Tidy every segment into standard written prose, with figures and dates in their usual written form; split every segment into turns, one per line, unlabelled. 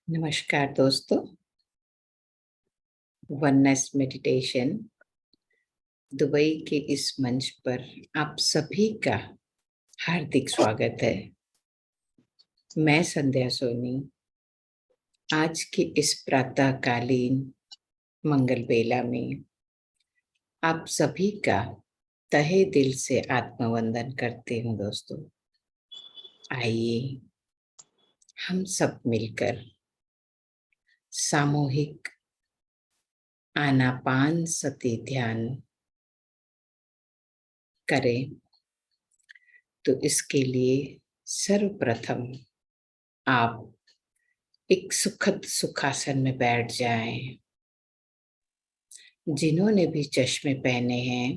नमस्कार दोस्तों। Oneness meditation Dubai के इस मंच पर आप सभी का हार्दिक स्वागत है। मैं संध्या सोनी आज की इस प्रातःकालीन मंगल बेला में आप सभी का तहे दिल से आत्मवंदन करती हूँ। दोस्तों, आइए हम सब मिलकर सामूहिक आनापान सती ध्यान करें। तो इसके लिए सर्वप्रथम आप एक सुखद सुखासन में बैठ जाएं। जिन्होंने भी चश्मे पहने हैं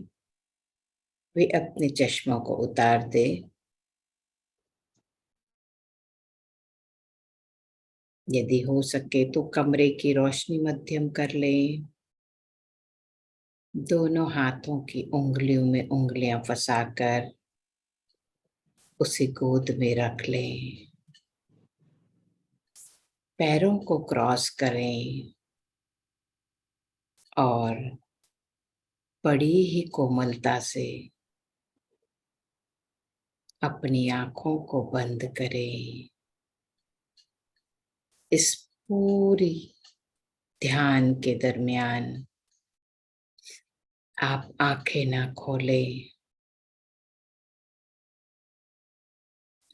वे अपने चश्मों को उतार दे। यदि हो सके तो कमरे की रोशनी मध्यम कर लें। दोनों हाथों की उंगलियों में उंगलियां फंसाकर उसे गोद में रख लें। पैरों को क्रॉस करें और बड़ी ही कोमलता से अपनी आंखों को बंद करें। इस पूरी ध्यान के दरमियान आप आंखें ना खोलें।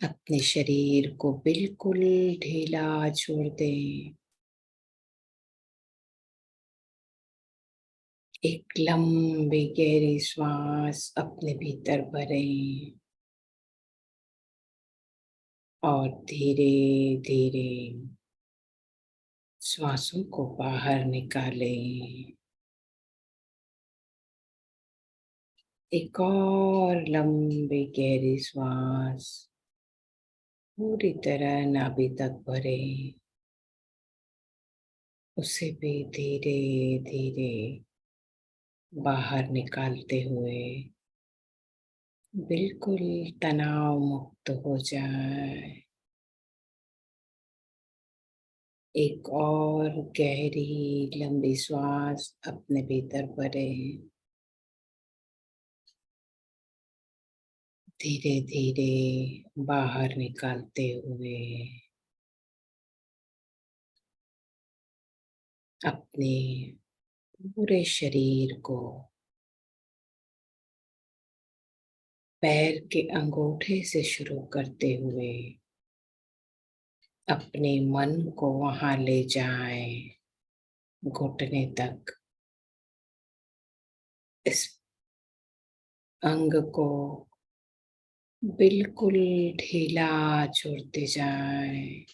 अपने शरीर को बिल्कुल ढीला छोड़ दें। एक लंबी गहरी श्वास अपने भीतर भरें और धीरे धीरे श्वासों को बाहर निकालें। एक और लंबी गहरी श्वास पूरी तरह नाभि तक भरें। उसे भी धीरे धीरे बाहर निकालते हुए बिल्कुल तनाव मुक्त हो जाए। एक और गहरी लंबी श्वास अपने भीतर भरें। धीरे धीरे बाहर निकालते हुए अपने पूरे शरीर को पैर के अंगूठे से शुरू करते हुए अपने मन को वहां ले जाएं, घुटने तक। इस अंग को बिल्कुल ढीला छोड़ते जाएं,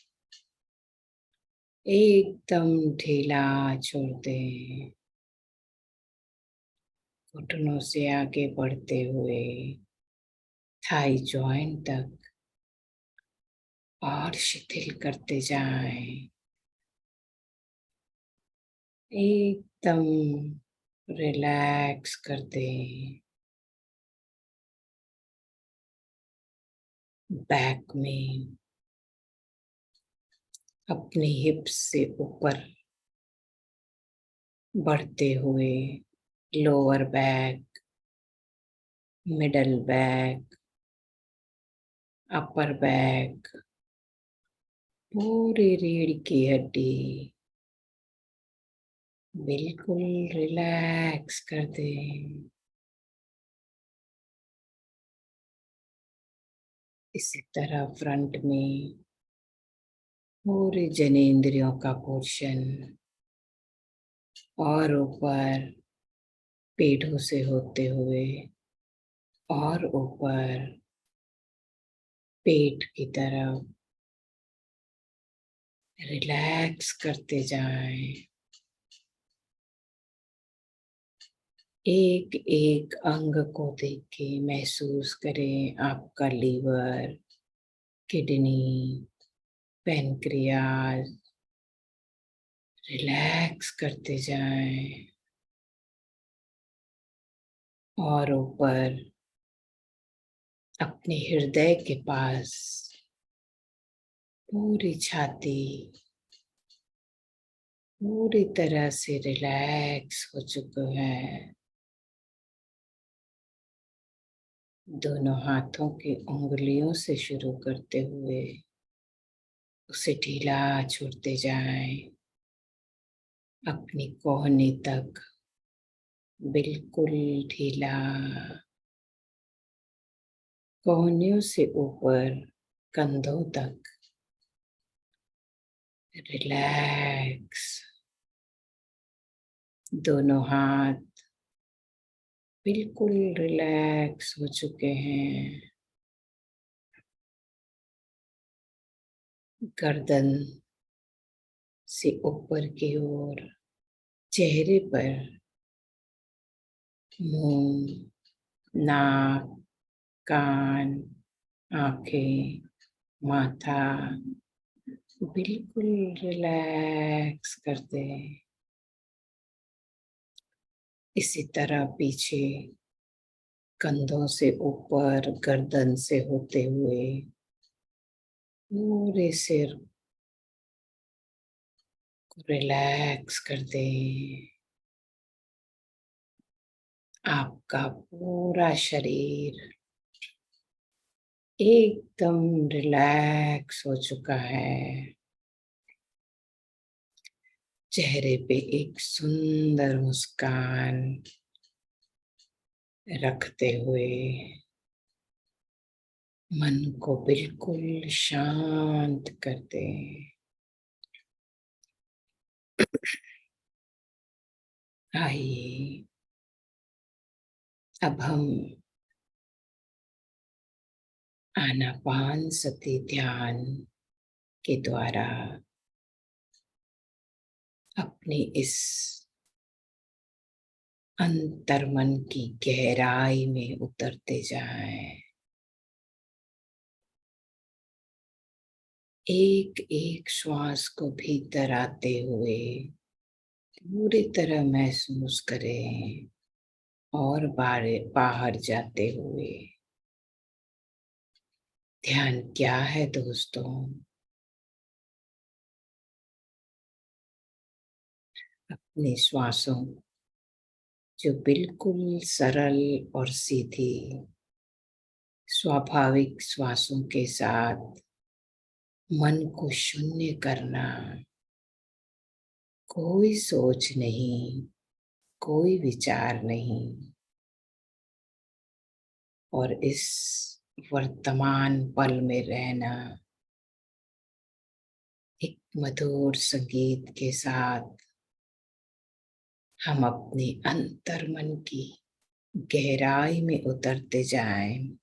एकदम ढीला छोड़ दें। घुटनों से आगे बढ़ते हुए थाई जॉइंट तक और शिथिल करते जाएं। एकदम रिलैक्स कर दें। बैक में अपनी हिप्स से ऊपर बढ़ते हुए lower back, middle back, upper back, पूरी रीढ़ की हड्डी बिल्कुल रिलैक्स कर दें। इसी तरह फ्रंट में पूरे जनेंद्रियों का पोर्शन और ऊपर पेड़ों से होते हुए और ऊपर पेट की तरफ रिलैक्स करते जाएं। एक एक अंग को देख के महसूस करें आपका लीवर, किडनी, पैनक्रियाज रिलैक्स करते जाएं। और ऊपर अपने हृदय के पास पूरी छाती पूरी तरह से रिलैक्स हो चुके हैं। दोनों हाथों की उंगलियों से शुरू करते हुए उसे ढीला छोड़ते जाएं, अपनी कोहनी तक बिल्कुल ढीला। कोहनियों से ऊपर कंधों तक रिलैक्स। दोनों हाथ बिल्कुल रिलैक्स हो चुके हैं। गर्दन से ऊपर की ओर चेहरे पर मुंह, नाक, कान, आंखें, माथा बिल्कुल रिलैक्स कर दे। इसी तरह पीछे कंधों से ऊपर गर्दन से होते हुए पूरे सिर को रिलैक्स कर दे। आपका पूरा शरीर एकदम रिलैक्स हो चुका है। चेहरे पे एक सुंदर मुस्कान रखते हुए मन को बिल्कुल शांत कर दे। आइए अब हम आनापानसती ध्यान के द्वारा अपनी इस अंतर्मन की गहराई में उतरते जाएं। एक एक श्वास को भीतर आते हुए पूरी तरह महसूस करें और बाहर जाते हुए। ध्यान क्या है दोस्तों? अपनी श्वासों जो बिल्कुल सरल और सीधी स्वाभाविक श्वासों के साथ मन को शून्य करना। कोई सोच नहीं, कोई विचार नहीं, और इस वर्तमान पल में रहना। एक मधुर संगीत के साथ हम अपने अंतर्मन की गहराई में उतरते जाएं।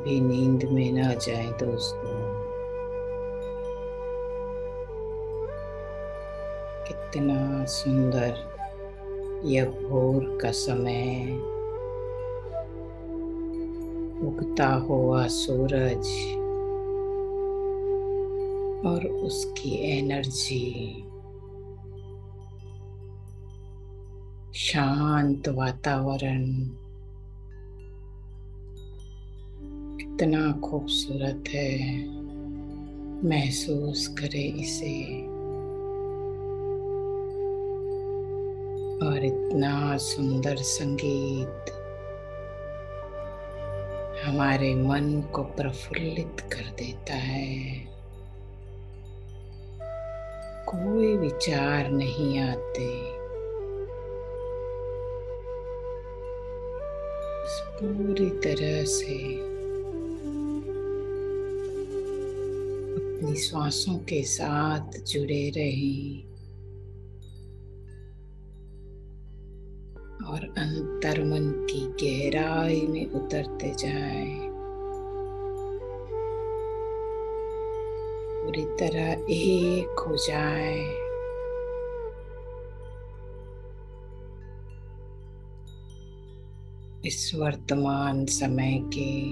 भी नींद में ना जाए दोस्तों। कितना सुंदर यह भोर का समय, उगता हुआ सूरज और उसकी एनर्जी, शांत वातावरण, कितना खूबसूरत है। महसूस करें इसे। और इतना सुंदर संगीत हमारे मन को प्रफुल्लित कर देता है। कोई विचार नहीं आते। पूरी तरह से अपनी श्वासों के साथ जुड़े रहें और अंतर्मन की गहराई में उतरते जाएं। पूरी तरह एक हो जाएं। इस वर्तमान समय के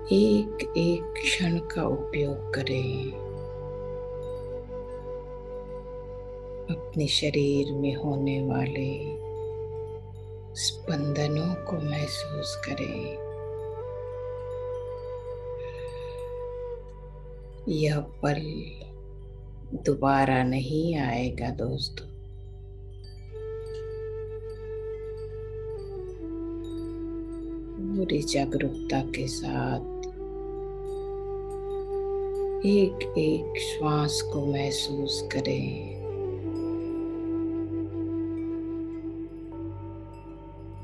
एक एक क्षण का उपयोग करें। अपने शरीर में होने वाले स्पंदनों को महसूस करें। यह पल दोबारा नहीं आएगा दोस्तों। पूरी जागरूकता के साथ एक एक श्वास को महसूस करें।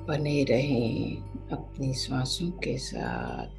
बने रहें अपनी श्वासों के साथ।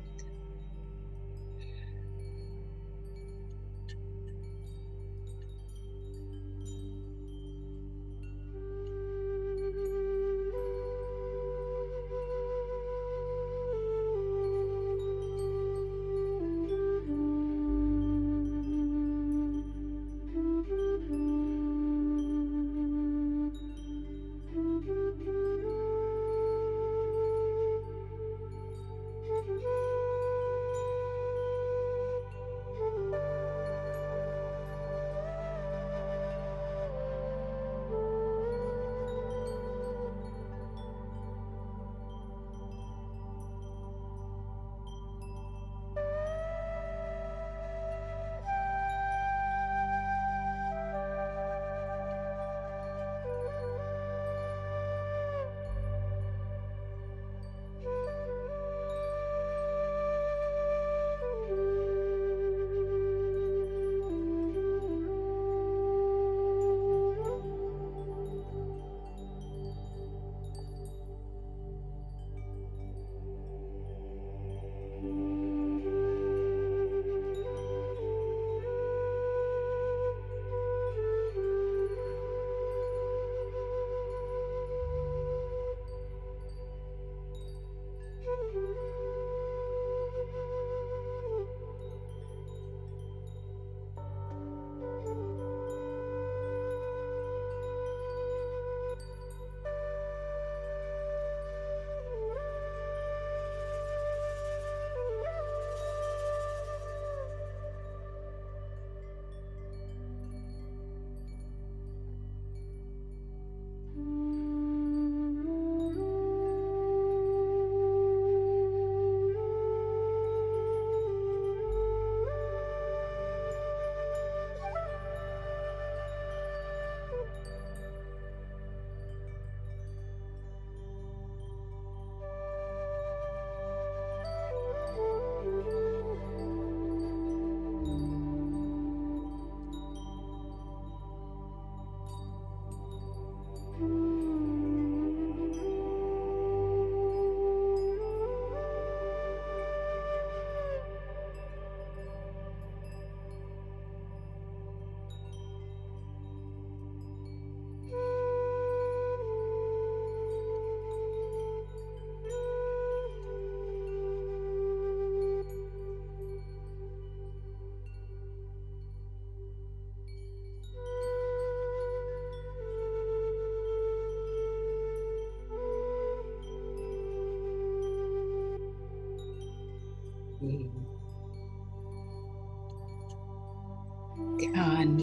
ध्यान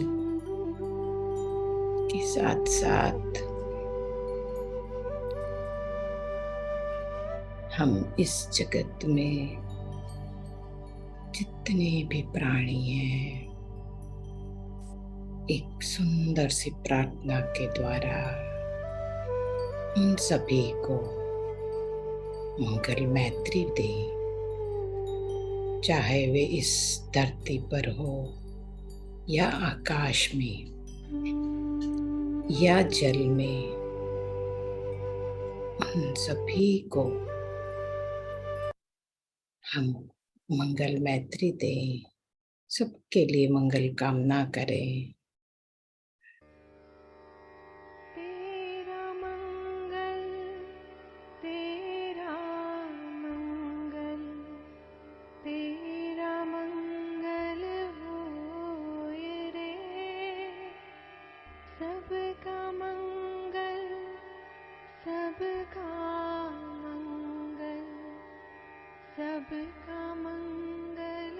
के साथ साथ हम इस जगत में जितने भी प्राणी हैं, एक सुंदर सी प्रार्थना के द्वारा उन सभी को मंगल मैत्री दें, चाहे वे इस धरती पर हो या आकाश में या जल में। उन सभी को हम मंगल मैत्री दें, सबके लिए मंगल कामना करें।
सबका मंगल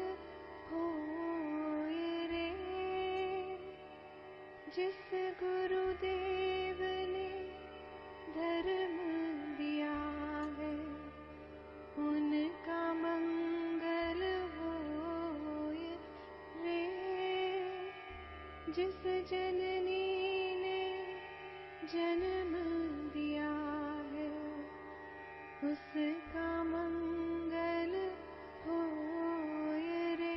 होय रे। जिस गुरुदेव ने धर्म दिया है, उनका मंगल होय रे। जिस जननी ने जन्म दिया है, उसका मंगल होय रे।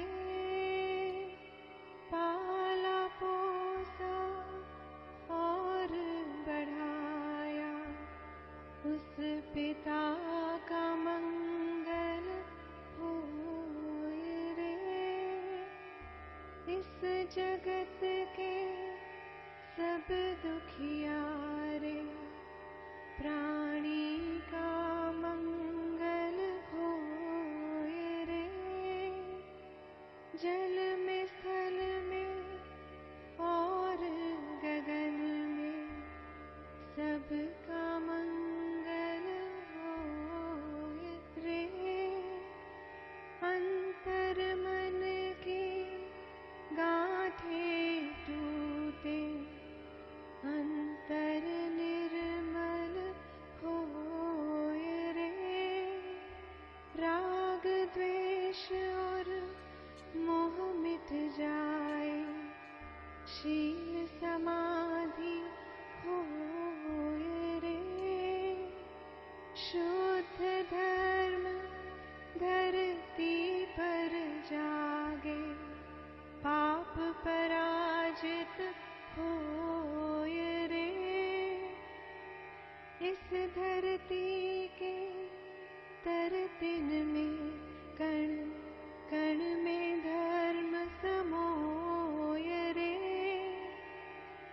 पाला पोसा और बढ़ाया, उस पिता का मंगल होय रे। इस जगत के सब दुखियारे प्राणी का मंगल होय रे। जल में स्थल में और गगन में सबका मंगल होय रे। अंतर मन की गांठें टूटे, अंतर निर्मल होय रे। राग द्वेष और मोह मिट जाए, शील समाधि होय रे। शुद्ध धर्म धरती पर जागे, पाप पराजित होय रे। इस धरती के तरतिन में कण कण में धर्म समोय रे।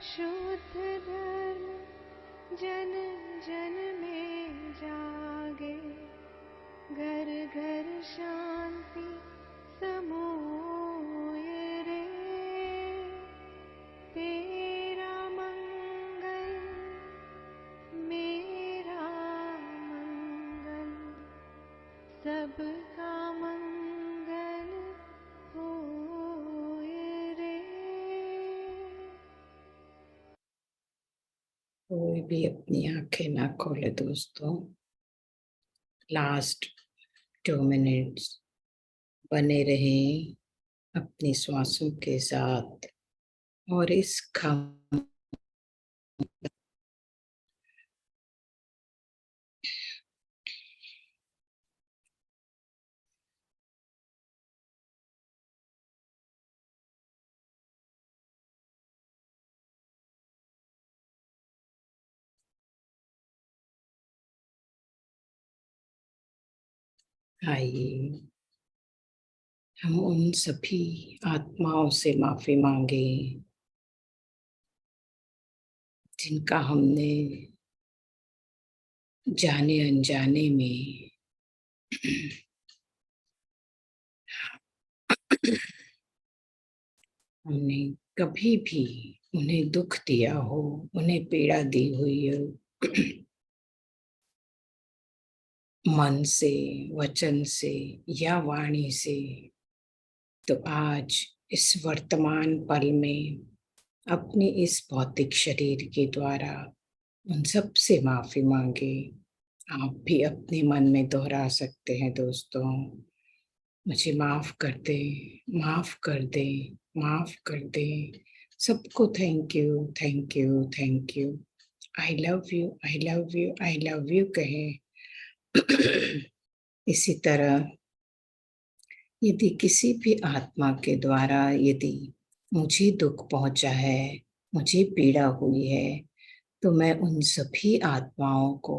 शुद्ध धर्म जन जन में जागे, घर घर शांति समोय रे। तेरा मंगल मेरा मंगल, सबका मंगल होय रे।
कोई भी अपनी आंखें ना खोले दोस्तों। लास्ट 2 मिनट्स बने रहें अपनी श्वासों के साथ और इस खाम आइए हम उन सभी आत्माओं से माफी मांगे जिनका हमने जाने अनजाने में हमने कभी भी उन्हें दुख दिया हो, उन्हें पीड़ा दी हुई हो। मन से, वचन से या वाणी से, तो आज इस वर्तमान पल में अपने इस भौतिक शरीर के द्वारा उन सब से माफी मांगे। आप भी अपने मन में दोहरा सकते हैं दोस्तों, मुझे माफ कर दे, माफ कर दे, माफ कर दे। सबको thank you, thank you, thank you. I love you, I love you, I love you कहें। इसी तरह यदि किसी भी आत्मा के द्वारा यदि मुझे दुख पहुंचा है, मुझे पीड़ा हुई है, तो मैं उन सभी आत्माओं को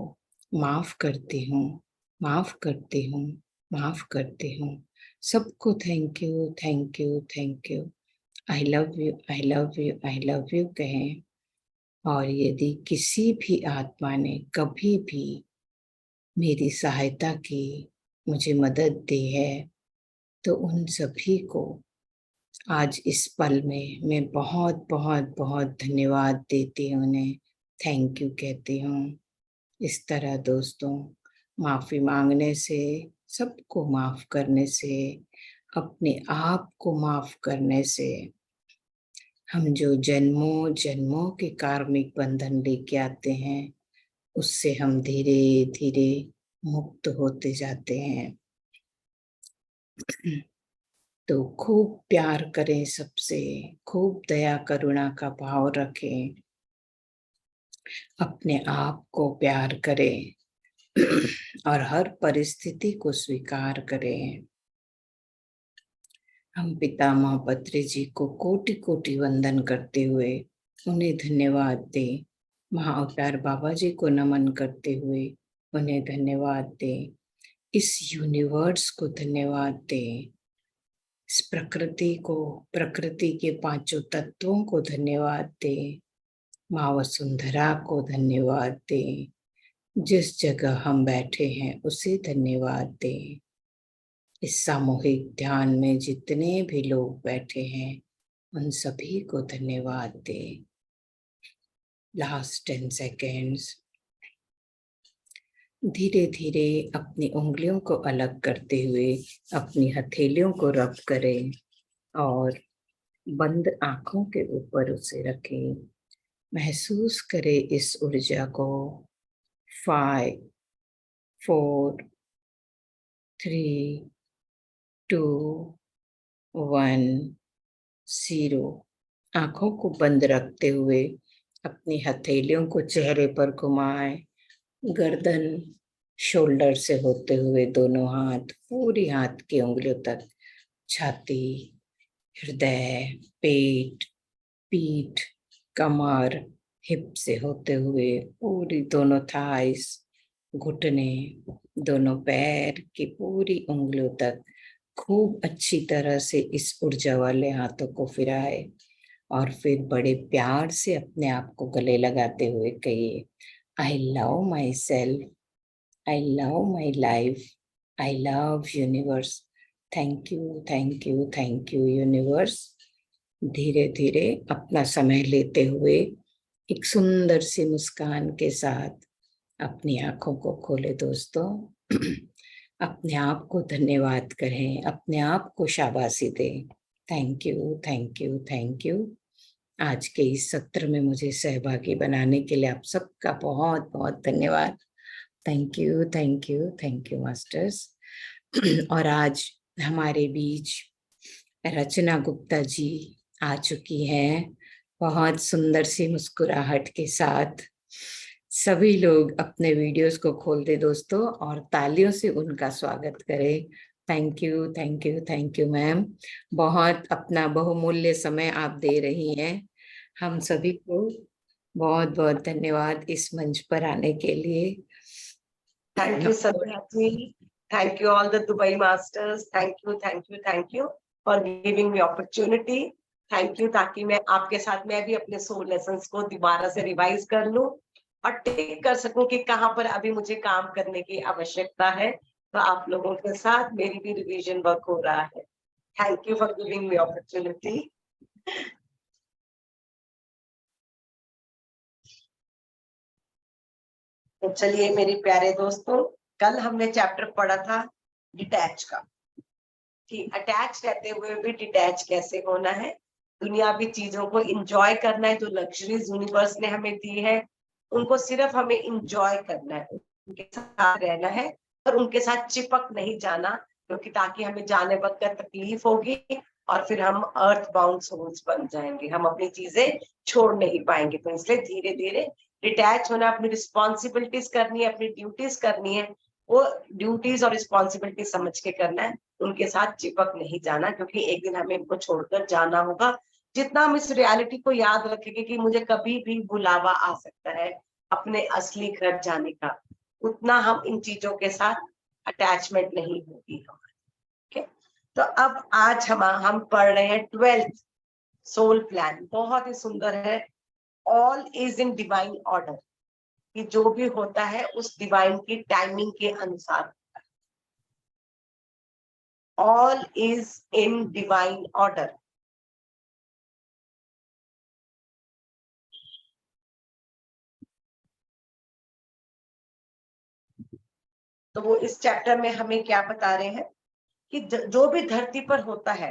माफ करती हूँ, माफ करती हूँ, माफ करती हूँ। सबको thank you, thank you, thank you. I love you, I love you, I love you कहें। और यदि किसी भी आत्मा ने कभी भी मेरी सहायता की, मुझे मदद दी है, तो उन सभी को आज इस पल में मैं बहुत बहुत बहुत धन्यवाद देती हूँ, उन्हें थैंक यू कहती हूँ। इस तरह दोस्तों, माफी मांगने से, सबको माफ करने से, अपने आप को माफ करने से, हम जो जन्मों जन्मों के कार्मिक बंधन लेके आते हैं, उससे हम धीरे धीरे मुक्त होते जाते हैं। तो खूब प्यार करें सबसे, खूब दया करुणा का भाव रखें, अपने आप को प्यार करें और हर परिस्थिति को स्वीकार करें। हम पितामह पत्री जी को कोटि कोटि वंदन करते हुए उन्हें धन्यवाद दें। महाअवतार बाबा जी को नमन करते हुए उन्हें धन्यवाद दें। इस यूनिवर्स को धन्यवाद दें। इस प्रकृति को, प्रकृति के पांचों तत्वों को धन्यवाद दें। माँ वसुंधरा को धन्यवाद दें। जिस जगह हम बैठे हैं उसे धन्यवाद दें। इस सामूहिक ध्यान में जितने भी लोग बैठे हैं उन सभी को धन्यवाद दें। Last 10 seconds. धीरे धीरे अपनी उंगलियों को अलग करते हुए अपनी हथेलियों को रब करें और बंद आंखों के ऊपर उसे रखें। महसूस करें इस ऊर्जा को। 5 4 3 2 1 0। आंखों को बंद रखते हुए अपनी हथेलियों को चेहरे पर घुमाएं। गर्दन शोल्डर से होते हुए दोनों हाथ पूरी हाथ की उंगलियों तक, छाती, हृदय, पेट, पीठ, कमर, हिप से होते हुए पूरी दोनों थाइस, घुटने, दोनों पैर की पूरी उंगलियों तक खूब अच्छी तरह से इस ऊर्जा वाले हाथों को फिराए और फिर बड़े प्यार से अपने आप को गले लगाते हुए कहिए, I love my self, I love my life, I love universe. Thank you, thank you, thank you universe. धीरे धीरे अपना समय लेते हुए एक सुंदर सी मुस्कान के साथ अपनी आंखों को खोले दोस्तों। अपने आप को धन्यवाद करें, अपने आप को शाबाशी दें। Thank you, thank you, thank you. आज के इस सत्र में मुझे सहभागी बनाने के लिए आप सबका बहुत बहुत धन्यवाद। Thank you, thank you, thank you masters. और आज हमारे बीच रचना गुप्ता जी आ चुकी हैं, बहुत सुंदर सी मुस्कुराहट के साथ। सभी लोग अपने वीडियोस को खोल दे दोस्तों और तालियों से उनका स्वागत करें। Thank you, thank you, thank you ma'am. बहुत अपना बहुमूल्य समय आप दे रही हैं। हम सभी को बहुत बहुत धन्यवाद इस मंच पर आने के लिए।
Thank you, Sadhya. Thank you, all the Dubai masters. Thank you, thank you, thank you for giving me opportunity. Thank you, ताकि मैं आपके साथ मैं भी अपने सोल लेसन्स को दोबारा से रिवाइज कर लूं और टिक कर सकूं कि कहां पर अभी मुझे काम करने की आवश्यकता है। तो आप लोगों के साथ मेरी भी रिवीजन वर्क हो रहा है। Thank you for giving me opportunity. तो चलिए मेरे प्यारे दोस्तों, कल हमने चैप्टर पढ़ा था डिटैच का, कि अटैच रहते हुए भी डिटैच कैसे होना है, दुनियावी चीजों को इंजॉय करना है, जो लग्जरीज यूनिवर्स ने हमें दी है उनको सिर्फ हमें इंजॉय करना है, उनके साथ रहना है और उनके साथ चिपक नहीं जाना, क्योंकि ताकि हमें जाने वक्त तकलीफ होगी और फिर हम अर्थ बाउंड सोल्स बन जाएंगे, हम अपनी चीजें छोड़ नहीं पाएंगे। तो इसलिए धीरे धीरे डिटैच होना, अपनी रिस्पॉन्सिबिलिटीज करनी है, अपनी ड्यूटीज करनी है, वो ड्यूटीज और रिस्पॉन्सिबिलिटी समझ के करना है, उनके साथ चिपक नहीं जाना, क्योंकि एक दिन हमें इनको छोड़कर जाना होगा। जितना हम इस रियलिटी को याद रखेंगे कि मुझे कभी भी बुलावा आ सकता है अपने असली घर जाने का, उतना हम इन चीजों के साथ अटैचमेंट नहीं होगी हमारी। तो अब आज हम पढ़ रहे हैं 12th सोल प्लान, बहुत ही सुंदर है। All is in divine order, कि जो भी होता है उस डिवाइन की टाइमिंग के अनुसार, all is in divine order. तो वो इस चैप्टर में हमें क्या बता रहे हैं कि जो भी धरती पर होता है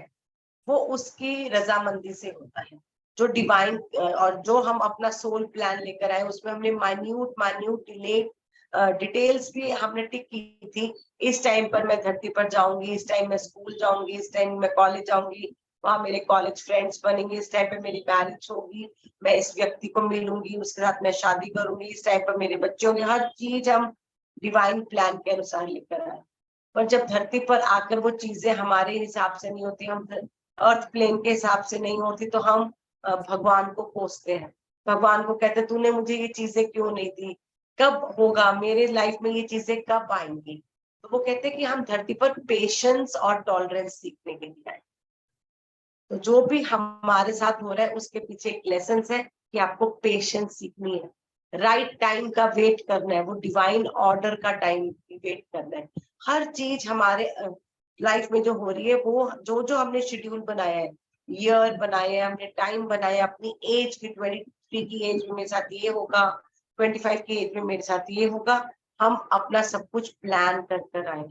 वो उसकी रजामंदी से होता है, जो डिवाइन और जो हम अपना सोल प्लान लेकर आए उसमें हमने माइन्यूट डिटेल्स भी हमने टिक की थी। इस टाइम पर मैं धरती पर जाऊंगी, इस टाइम मैं स्कूल जाऊंगी, इस टाइम मैं कॉलेज जाऊंगी, वहां मेरे कॉलेज फ्रेंड्स बनेंगे, इस टाइम पे मेरी मैरिज होगी, मैं इस व्यक्ति को मिलूंगी, उसके साथ मैं शादी करूंगी, इस टाइम पर मेरे बच्चे होंगे। हर चीज हम डिवाइन प्लान के अनुसार लेकर आए। पर जब धरती पर आकर वो चीजें हमारे हिसाब से नहीं होती, हम अर्थ प्लेन के हिसाब से नहीं होती, तो हम भगवान को कोसते हैं, भगवान को कहते हैं तूने मुझे ये चीजें क्यों नहीं दी, कब होगा मेरे लाइफ में ये चीजें, कब आएंगी। तो वो कहते हैं कि हम धरती पर पेशेंस और टॉलरेंस सीखने के लिए आए। तो जो भी हमारे साथ हो रहा है उसके पीछे एक लेसन है कि आपको पेशेंस सीखनी है, राइट टाइम का वेट करना है, वो डिवाइन ऑर्डर का टाइम वेट करना है। हर चीज हमारे लाइफ में जो हो रही है, वो जो जो हमने शेड्यूल बनाया है, ईयर बनाए हैं हमने, टाइम बनाया, अपनी एज की 23 की एज में मेरे साथ ये होगा, 25 की एज में मेरे साथ ये होगा, हम अपना सब कुछ प्लान कर कर आए,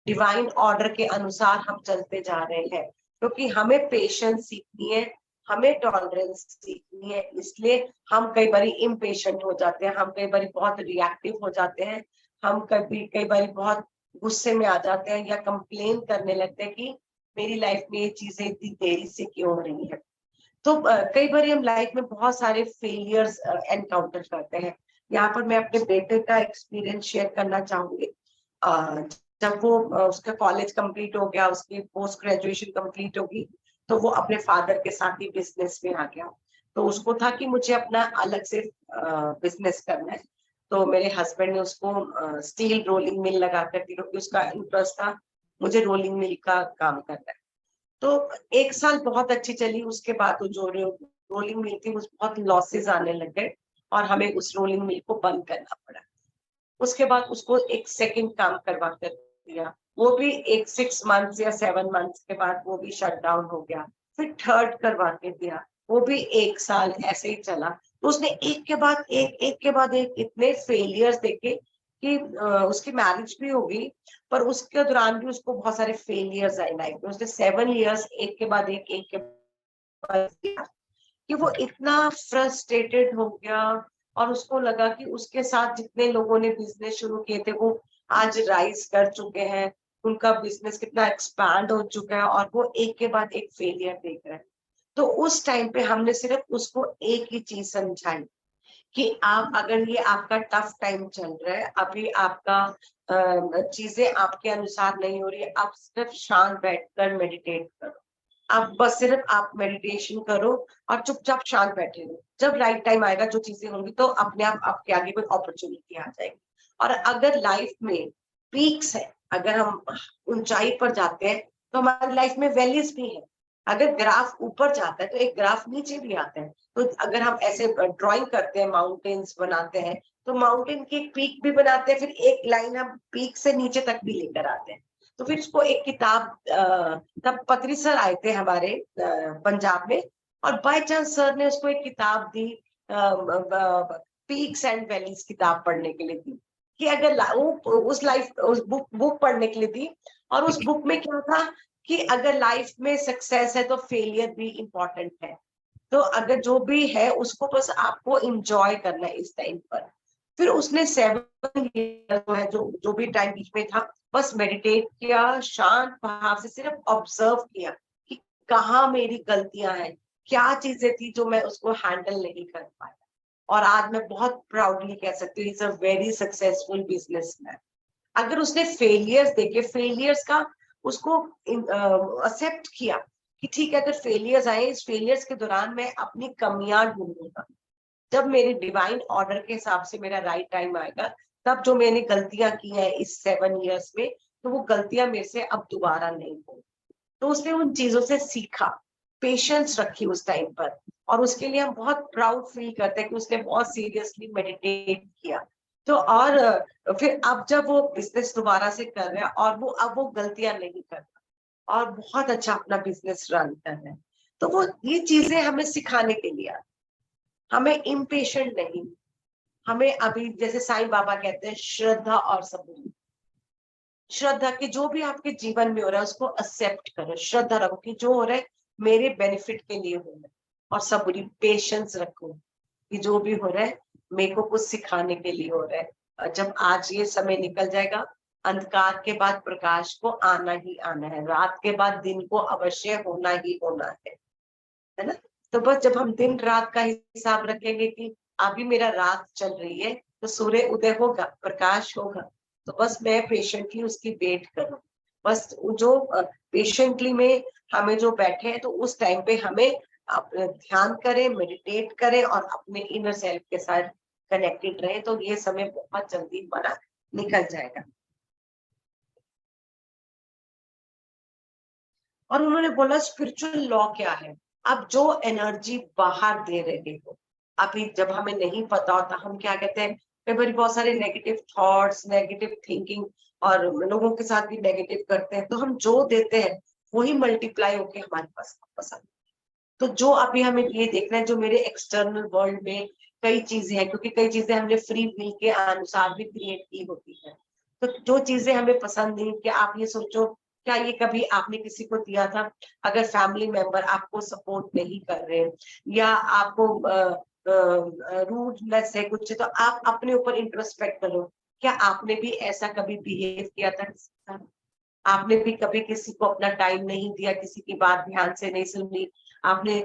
डिवाइन ऑर्डर के अनुसार हम चलते जा रहे हैं, क्योंकि हमें पेशेंस सीखनी है, हमें टॉलरेंस सीखनी है। इसलिए हम कई बार इम्पेशेंट हो जाते हैं, हम कई बार बहुत रिएक्टिव हो जाते हैं, हम कई बार बहुत गुस्से में आ जाते हैं या कंप्लेन करने लगते हैं कि मेरी लाइफ में ये चीजें इतनी देरी से क्यों हो रही है। तो कई बार हम लाइफ में बहुत सारे फेलियर्स एनकाउंटर करते हैं। यहाँ पर मैं अपने बेटे का एक्सपीरियंस शेयर करना चाहूंगी। जब वो उसका कॉलेज कंप्लीट हो गया, उसकी पोस्ट ग्रेजुएशन कंप्लीट होगी, तो वो अपने फादर के साथ ही बिजनेस में आ गया। तो उसको था कि मुझे अपना अलग से बिजनेस करना है। तो मेरे हस्बैंड ने उसको स्टील रोलिंग मिल लगा कर दी, क्योंकि उसका इंटरेस्ट था मुझे रोलिंग मिल का काम करना है। तो 1 साल बहुत अच्छी चली, उसके बाद वो जो रोलिंग मिल थी उस बहुत लॉसेस आने लग गए और हमें उस रोलिंग मिल को बंद करना पड़ा। उसके बाद उसको एक सेकंड काम करवा कर दिया, वो भी एक 6 मंथ्स या 7 मंथ्स के बाद वो भी शट डाउन हो गया। फिर थर्ड करवा के दिया, वो भी 1 साल ऐसे ही चला। तो उसने एक के बाद एक इतने फेलियर्स देखे कि उसकी मैरिज भी होगी, पर उसके दौरान भी उसको बहुत सारे फेलियर्स आए लाइफ में। उसने 7 इयर्स एक के बाद एक के बाद किया, कि वो इतना फ्रस्ट्रेटेड हो गया और उसको लगा कि उसके साथ जितने लोगों ने बिजनेस शुरू किए थे वो आज राइज कर चुके हैं, उनका बिजनेस कितना एक्सपैंड हो चुका है और वो एक के बाद एक फेलियर देख रहे हैं। तो उस टाइम पे हमने सिर्फ उसको एक ही चीज समझाई कि आप, अगर ये आपका टफ टाइम चल रहा है, अभी आपका चीजें आपके अनुसार नहीं हो रही है, आप सिर्फ शांत बैठकर मेडिटेट करो, आप बस सिर्फ आप मेडिटेशन करो और चुपचाप शांत बैठे रहो। जब राइट टाइम आएगा, जो चीजें होंगी, तो अपने आप आपके आगे कोई अपॉर्चुनिटी आ जाएगी। और अगर लाइफ में पीक्स है, अगर हम ऊंचाई पर जाते हैं, तो हमारी लाइफ में वैलीज भी है। अगर ग्राफ ऊपर जाता है तो एक ग्राफ नीचे भी आता है। तो अगर हम ऐसे ड्राइंग करते हैं, माउंटेन्स बनाते हैं, तो माउंटेन की एक पीक भी बनाते हैं, फिर एक लाइन हम पीक से नीचे तक भी लेकर आते हैं। तो फिर उसको एक किताब, तब पत्री सर आए थे हमारे पंजाब में, और बाय चांस सर ने उसको एक किताब दी, पीक्स एंड वैलीज किताब पढ़ने के लिए दी, कि अगर वो उस लाइफ उस बुक पढ़ने के लिए दी, और उस बुक में क्या था कि अगर लाइफ में सक्सेस है तो फेलियर भी इम्पोर्टेंट है। तो अगर जो भी है उसको बस आपको एंजॉय करना है इस टाइम पर। फिर उसने 7 ईयर है जो भी टाइम बीच में था, बस मेडिटेट किया, शांत भाव से सिर्फ ऑब्जर्व किया कि कहाँ मेरी गलतियां हैं, क्या चीजें थी जो मैं उसको हैंडल नहीं कर पाया। और आज मैं बहुत प्राउडली कह सकती हूँ is a very successful businessman. अगर उसने फेलियर्स देखे, फेलियर्स का उसको एक्सेप्ट किया कि ठीक है, अगर फेलियर्स आए, इस फेलियर्स के दौरान मैं अपनी कमियां ढूंढूंगा, जब मेरे डिवाइन ऑर्डर के हिसाब से मेरा राइट टाइम आएगा, तब जो मैंने गलतियां की हैं इस 7 ईयर्स में, तो वो गलतियां मेरे से अब दोबारा नहीं होंगी। तो उसने उन चीजों से सीखा, पेशेंस रखी उस टाइम पर, और उसके लिए हम बहुत प्राउड फील करते हैं कि उसने बहुत सीरियसली मेडिटेट किया। तो और फिर अब जब वो बिजनेस दोबारा से कर रहा है और वो अब वो गलतियां नहीं कर रहा और बहुत अच्छा अपना बिजनेस रन कर रहा है, तो वो ये चीजें हमें सिखाने के लिए आती। हमें इम्पेशेंट नहीं, हमें अभी जैसे साईं बाबा कहते हैं श्रद्धा और सबूरी। श्रद्धा कि जो भी आपके जीवन में हो रहा है उसको एक्सेप्ट करो, श्रद्धा रखो कि जो हो रहा है मेरे बेनिफिट के लिए हो रहा है, और सबूरी पेशेंस रखो कि जो भी हो रहा है मेरे को कुछ सिखाने के लिए हो रहा है। और जब आज ये समय निकल जाएगा, अंधकार के बाद प्रकाश को आना ही आना है, रात के बाद दिन को अवश्य होना ही होना है ना। तो बस जब हम दिन रात का हिसाब रखेंगे कि अभी मेरा रात चल रही है, तो सूर्य उदय होगा, प्रकाश होगा, तो बस मैं पेशेंटली उसकी वेट करूं। बस जो पेशेंटली में हमें जो बैठे हैं, तो उस टाइम पे हमें ध्यान करें, मेडिटेट करें और अपने इनर सेल्फ के साथ कनेक्टेड रहे, तो ये समय बहुत जल्दी हमारा निकल जाएगा। और उन्होंने बोला स्पिरिचुअल लॉ क्या है। अब जो एनर्जी बाहर दे रहे हो, अभी जब हमें नहीं पता होता, हम क्या कहते हैं, कई बार बहुत सारे नेगेटिव थॉट्स, नेगेटिव थिंकिंग, और लोगों के साथ भी नेगेटिव करते हैं, तो हम जो देते हैं वही मल्टीप्लाई होके हमारे पास वापस आता है। तो जो अभी हमें ये देखना है, जो मेरे एक्सटर्नल वर्ल्ड में कई चीजें हैं, क्योंकि कई चीजें हमने फ्री विल के अनुसार भी क्रिएट की होती है, तो जो चीजें हमें पसंद नहीं, कि आप ये सोचो क्या ये कभी आपने किसी को दिया था, अगर फैमिली मेंबर आपको सपोर्ट नहीं कर रहे या आपको रूडनेस है कुछ, तो आप अपने ऊपर इंट्रोस्पेक्ट करो, क्या आपने भी ऐसा कभी बिहेव किया था किसी के साथ? आपने भी कभी किसी को अपना टाइम नहीं दिया, किसी की बात ध्यान से नहीं सुनी, आपने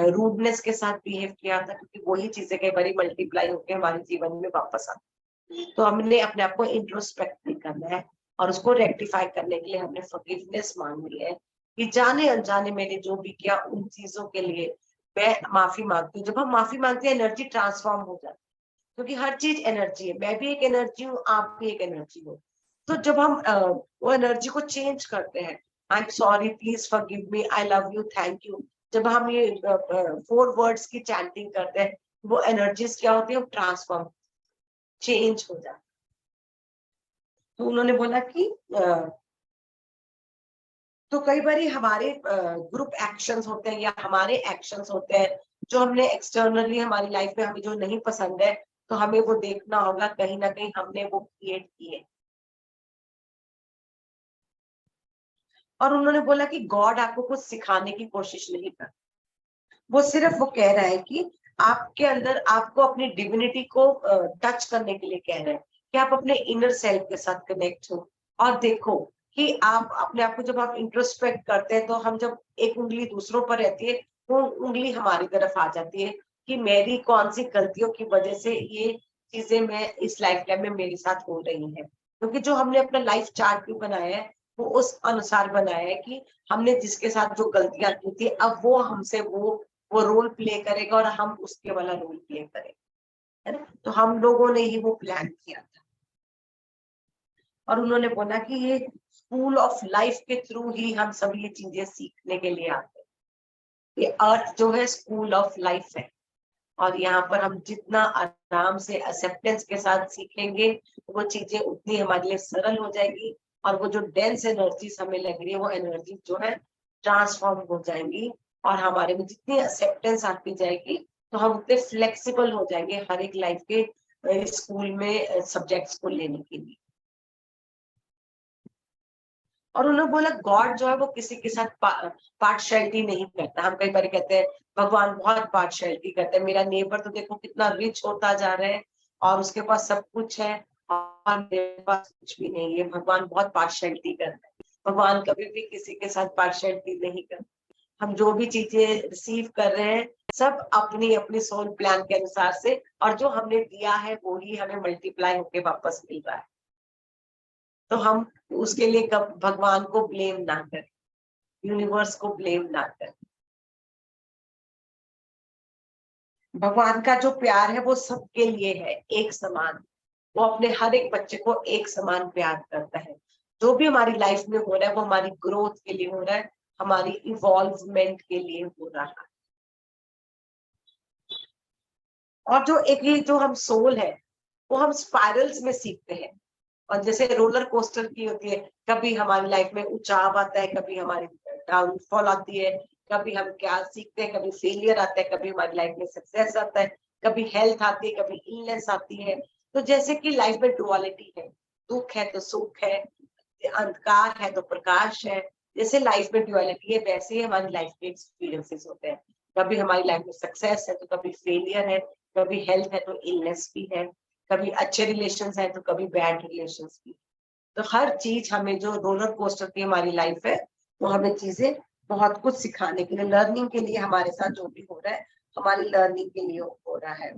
रूडनेस के साथ बिहेव किया था? क्योंकि वही चीजें कई बार मल्टीप्लाई होकर हमारे जीवन में वापस आती हैं। तो हमने अपने आप को इंट्रोस्पेक्ट भी करना है, और उसको रेक्टिफाई करने के लिए हमने फॉरगिवनेस मांगनी है कि जाने अनजाने मैंने जो भी किया उन चीजों के लिए मैं माफी मांगती हूँ। जब हम माफी मांगते हैं, एनर्जी ट्रांसफॉर्म हो जाती है, क्योंकि हर चीज एनर्जी है, मैं भी एक एनर्जी हूँ, आप भी एक एनर्जी हो। तो जब हम वो एनर्जी को चेंज करते हैं, I am sorry, please forgive me, I love you, thank you, जब हम ये 4 वर्ड्स की चैंटिंग करते हैं, वो एनर्जीज क्या होती है, वो ट्रांसफॉर्म, चेंज हो जाती है। तो उन्होंने बोला कि तो कई बार हमारे ग्रुप एक्शंस होते हैं या हमारे एक्शंस होते हैं, जो हमने एक्सटर्नली हमारी लाइफ में हमें जो नहीं पसंद है, तो हमें वो देखना होगा कहीं ना कहीं हमने वो क्रिएट किए। और उन्होंने बोला कि गॉड आपको कुछ सिखाने की कोशिश नहीं कर, वो सिर्फ वो कह रहा है कि आपके अंदर आपको अपनी डिविनिटी को टच करने के लिए कह रहे हैं कि आप अपने इनर सेल्फ के साथ कनेक्ट हो, और देखो कि आप अपने आप को जब आप इंट्रोस्पेक्ट करते हैं, तो हम जब एक उंगली दूसरों पर रहती है, वो उंगली हमारी तरफ आ जाती है कि मेरी कौन सी गलतियों की वजह से ये चीजें मैं इस लाइफ टाइम में मेरे साथ हो रही है। क्योंकि जो हमने अपना लाइफ चार्ट भी बनाया है, वो उस अनुसार बनाया है कि हमने जिसके साथ जो गलतियां की थी, अब वो हमसे वो रोल प्ले करेगा और हम उसके वाला रोल प्ले करेंगे, है ना। तो हम लोगों ने ही वो प्लान किया था। और उन्होंने बोला कि ये स्कूल ऑफ लाइफ के थ्रू ही हम सब ये चीजें सीखने के लिए आते हैं। ये अर्थ जो है स्कूल ऑफ लाइफ है, और यहाँ पर हम जितना आराम से एक्सेप्टेंस के साथ सीखेंगे, वो चीजें उतनी हमारे लिए सरल हो जाएगी, और वो जो डेंस एनर्जीज हमें लग रही है, वो एनर्जी जो है ट्रांसफॉर्म हो जाएंगी, और हमारे में जितनी एक्सेप्टेंस आती जाएगी, तो हम उतने फ्लेक्सिबल हो जाएंगे हर एक लाइफ के स्कूल में सब्जेक्ट्स को लेने के लिए। और उन्होंने बोला गॉड जो है वो किसी के साथ पार्शियलिटी नहीं करता। हम कई बार कहते हैं भगवान बहुत पार्शियलिटी करते हैं, मेरा नेबर तो देखो कितना रिच होता जा रहा है और उसके पास सब कुछ है और मेरे पास कुछ भी नहीं है। भगवान बहुत पार्शियलिटी करता है। भगवान कभी भी किसी के साथ पार्शियलिटी नहीं करता। हम जो भी चीजें रिसीव कर रहे हैं सब अपनी अपनी सोल प्लान के अनुसार से, और जो हमने दिया है वो ही हमें मल्टीप्लाई होके वापस मिल रहा है। तो हम उसके लिए कब भगवान को ब्लेम ना करें, यूनिवर्स को ब्लेम ना करें। भगवान का जो प्यार है वो सबके लिए है, एक समान। वो अपने हर एक बच्चे को एक समान प्यार करता है। जो भी हमारी लाइफ में हो रहा है वो हमारी ग्रोथ के लिए हो रहा है, हमारी इवॉल्वमेंट के लिए हो रहा है। और जो एक ये जो हम सोल है वो हम स्पाइरल्स में सीखते हैं। और जैसे रोलर कोस्टर की होती है, कभी हमारी लाइफ में उछाव आता है, कभी हमारी डाउनफॉल आती है, कभी हम क्या सीखते हैं, कभी फेलियर आता है, कभी हमारी लाइफ में सक्सेस आता है, कभी हेल्थ आती है, कभी इलनेस आती है। तो जैसे कि लाइफ में डुअलिटी है, दुख है तो सुख है, अंधकार है तो प्रकाश है। जैसे लाइफ में डुअलिटी है वैसे ही हमारी लाइफ के एक्सपीरियंसेस होते हैं। कभी हमारी लाइफ में सक्सेस है तो कभी फेलियर है, कभी हेल्थ है तो इलनेस भी है, कभी अच्छे रिलेशंस है तो कभी बैड रिलेशंस भी। तो हर चीज हमें जो रोलर कोस्टर की हमारी लाइफ है वो हमें चीजें बहुत कुछ सिखाने के लिए, लर्निंग के लिए हमारे साथ जो भी हो रहा है हमारी लर्निंग के लिए हो रहा है।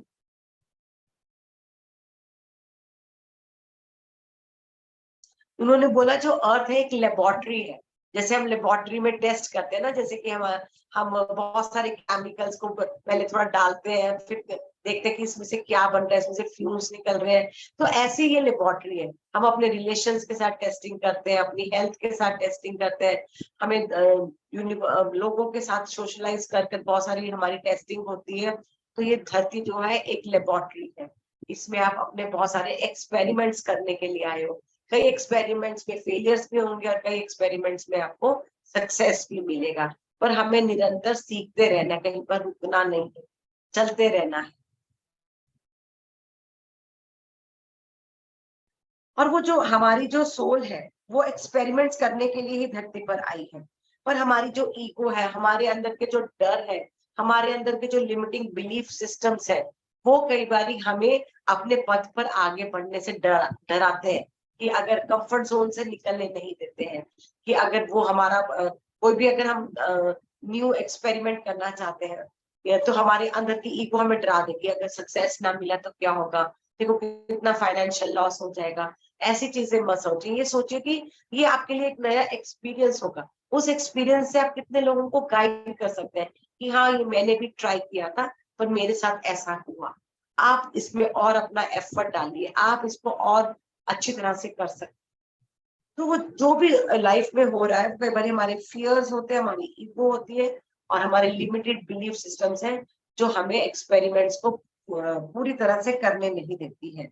उन्होंने बोला जो अर्थ है एक लेबोरेटरी है। जैसे हम लेबोरेटरी में टेस्ट करते हैं ना, जैसे कि हम बहुत सारे केमिकल्स को पहले थोड़ा डालते हैं, फिर देखते हैं कि इसमें से क्या बन रहा है, इसमें से फ्यूम्स निकल रहे हैं। तो ऐसे ही ये लेबोरेटरी है। हम अपने रिलेशंस के साथ टेस्टिंग करते हैं, अपनी हेल्थ के साथ टेस्टिंग करते हैं, हमें लोगों के साथ सोशलाइज करके बहुत सारी हमारी टेस्टिंग होती है। तो ये धरती जो है एक लेबोरेटरी है। इसमें आप अपने बहुत सारे एक्सपेरिमेंट्स करने के लिए आए हो। कई एक्सपेरिमेंट्स में फेलियर्स भी होंगे और कई एक्सपेरिमेंट्स में आपको सक्सेस भी मिलेगा। पर हमें निरंतर सीखते रहना, कहीं पर रुकना नहीं है, चलते रहना है। और वो जो हमारी जो सोल है वो एक्सपेरिमेंट्स करने के लिए ही धरती पर आई है। पर हमारी जो ईगो है, हमारे अंदर के जो डर है, हमारे अंदर के जो लिमिटिंग बिलीफ सिस्टम्स है, वो कई बार हमें अपने पथ पर आगे बढ़ने से डराते हैं। कि अगर कंफर्ट जोन से निकलने नहीं देते हैं, कि अगर वो हमारा कोई भी अगर हम न्यू एक्सपेरिमेंट करना चाहते हैं तो हमारे अंदर की ईगो हमें डरा देगी, अगर सक्सेस ना मिला तो क्या होगा, देखो कितना फाइनेंशियल लॉस हो जाएगा। ऐसी चीजें मत सोचिए, ये सोचिए कि ये आपके लिए एक नया एक्सपीरियंस होगा। उस एक्सपीरियंस से आप कितने लोगों को गाइड कर सकते हैं कि हाँ ये मैंने भी ट्राई किया था पर मेरे साथ ऐसा हुआ। आप इसमें और अपना एफर्ट डालिए, आप इसको और अच्छी तरह से कर सकते। तो वो जो भी लाइफ में हो रहा है कई बार हमारे फियर्स होते हैं, हमारी ईगो होती है और हमारे लिमिटेड बिलीफ सिस्टम्स हैं जो हमें एक्सपेरिमेंट्स को पूरी तरह से करने नहीं देती है।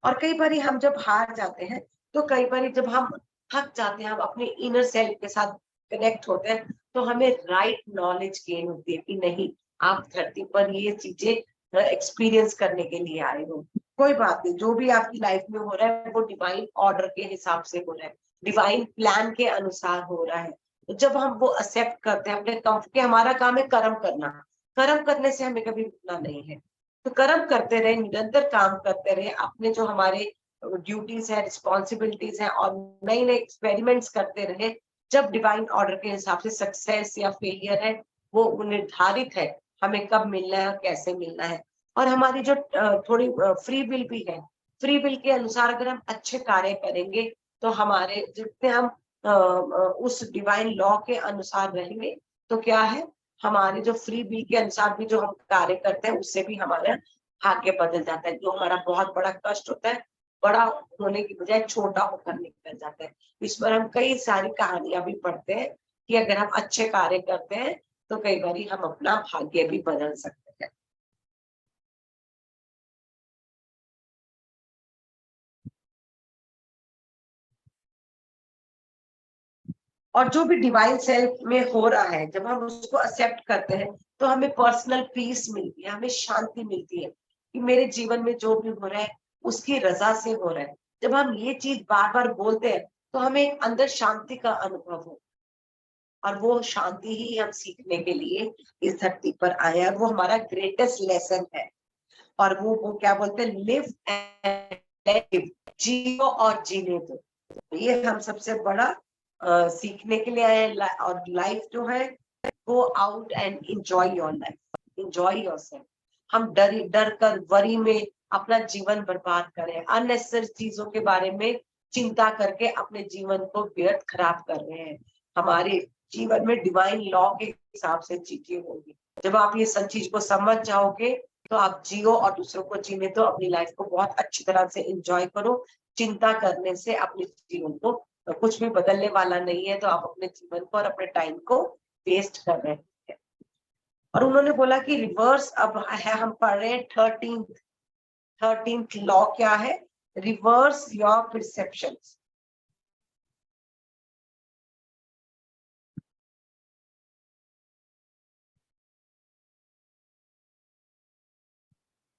और कई बार हम जब हार जाते हैं, तो कई बार जब हम थक जाते हैं, हम अपने इनर सेल्फ के साथ कनेक्ट होते हैं, तो हमें राइट नॉलेज गेन होती है कि नहीं, आप धरती पर ये चीजें एक्सपीरियंस करने के लिए आए हो। कोई बात नहीं, जो भी आपकी लाइफ में हो रहा है वो डिवाइन ऑर्डर के हिसाब से हो रहा है, डिवाइन प्लान के अनुसार हो रहा है। तो जब हम वो एक्सेप्ट करते हैं अपने कम्फर्ट के, हमारा काम है कर्म करना। कर्म करने से हमें कभी रुकना नहीं है। तो कर्म करते रहे, निरंतर काम करते रहे, अपने जो हमारे ड्यूटीज है, रिस्पॉन्सिबिलिटीज है और नए नए एक्सपेरिमेंट्स करते रहे। जब डिवाइन ऑर्डर के हिसाब से सक्सेस या फेलियर है वो निर्धारित है, हमें कब मिलना है और कैसे मिलना है। और हमारी जो थोड़ी फ्री विल भी है, फ्री विल के अनुसार अगर हम अच्छे कार्य करेंगे तो हमारे जितने हम उस डिवाइन लॉ के अनुसार रहेंगे तो क्या है, हमारे जो फ्री विल के अनुसार भी जो हम कार्य करते हैं उससे भी हमारा भाग्य बदल जाता है। जो हमारा बहुत बड़ा कष्ट होता है, बड़ा होने की बजाय छोटा होकर निकल जाता है। इस पर हम कई सारी कहानियां भी पढ़ते हैं कि अगर हम अच्छे कार्य करते हैं तो कई बार हम अपना भाग्य भी बदल सकते हैं। और जो भी डिवाइन सेल्फ में हो रहा है, जब हम उसको एक्सेप्ट करते हैं तो हमें पर्सनल पीस मिलती है, हमें शांति मिलती है कि मेरे जीवन में जो भी हो रहा है उसकी रजा से हो रहा है। जब हम ये चीज बार बार बोलते हैं तो हमें अंदर शांति का अनुभव हो, और वो शांति ही हम सीखने के लिए इस धरती पर आए हैं। वो हमारा ग्रेटेस्ट लेसन है। और वो क्या बोलते हैं, लिव एंड लिव, जियो और जीने दो। ये हम सबसे बड़ा सीखने के लिए आए हैं। और लाइफ जो है, go out and enjoy your life, enjoy yourself. हम डर कर वरी में अपना जीवन बर्बाद करें, अननेसेसरी चीजों के बारे में चिंता करके अपने जीवन को व्यर्थ खराब कर रहे हैं। हमारे जीवन में डिवाइन लॉ के हिसाब से चीजें होंगी। जब आप ये सब चीज को समझ जाओगे तो आप जियो और दूसरों को जीने दो, अपनी लाइफ को बहुत अच्छी तरह से एंजॉय करो। चिंता करने से अपने जीवन को कुछ भी बदलने वाला नहीं है। तो आप अपने जीवन को और अपने टाइम को वेस्ट कर रहे हैं। और उन्होंने बोला कि रिवर्स अब है, हम पढ़ रहे हैं 13th लॉ क्या है, रिवर्स योर परसेप्शंस।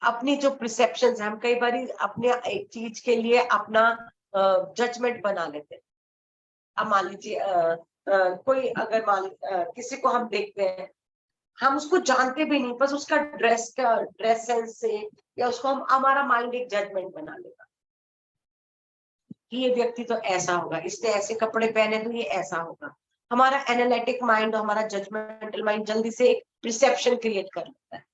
अपनी जो परसेप्शंस है, हम कई बार अपने एक चीज के लिए अपना जजमेंट बना लेते हैं। अब मान लीजिए कोई अगर किसी को हम देखते हैं, हम उसको जानते भी नहीं, बस उसका ड्रेस सेंस से या उसको हमारा माइंड एक जजमेंट बना लेगा कि ये व्यक्ति तो ऐसा होगा, इसने ऐसे कपड़े पहने तो ये ऐसा होगा। हमारा एनालिटिक माइंड, हमारा जजमेंटल माइंड जल्दी से एक परसेप्शन क्रिएट कर लेता है।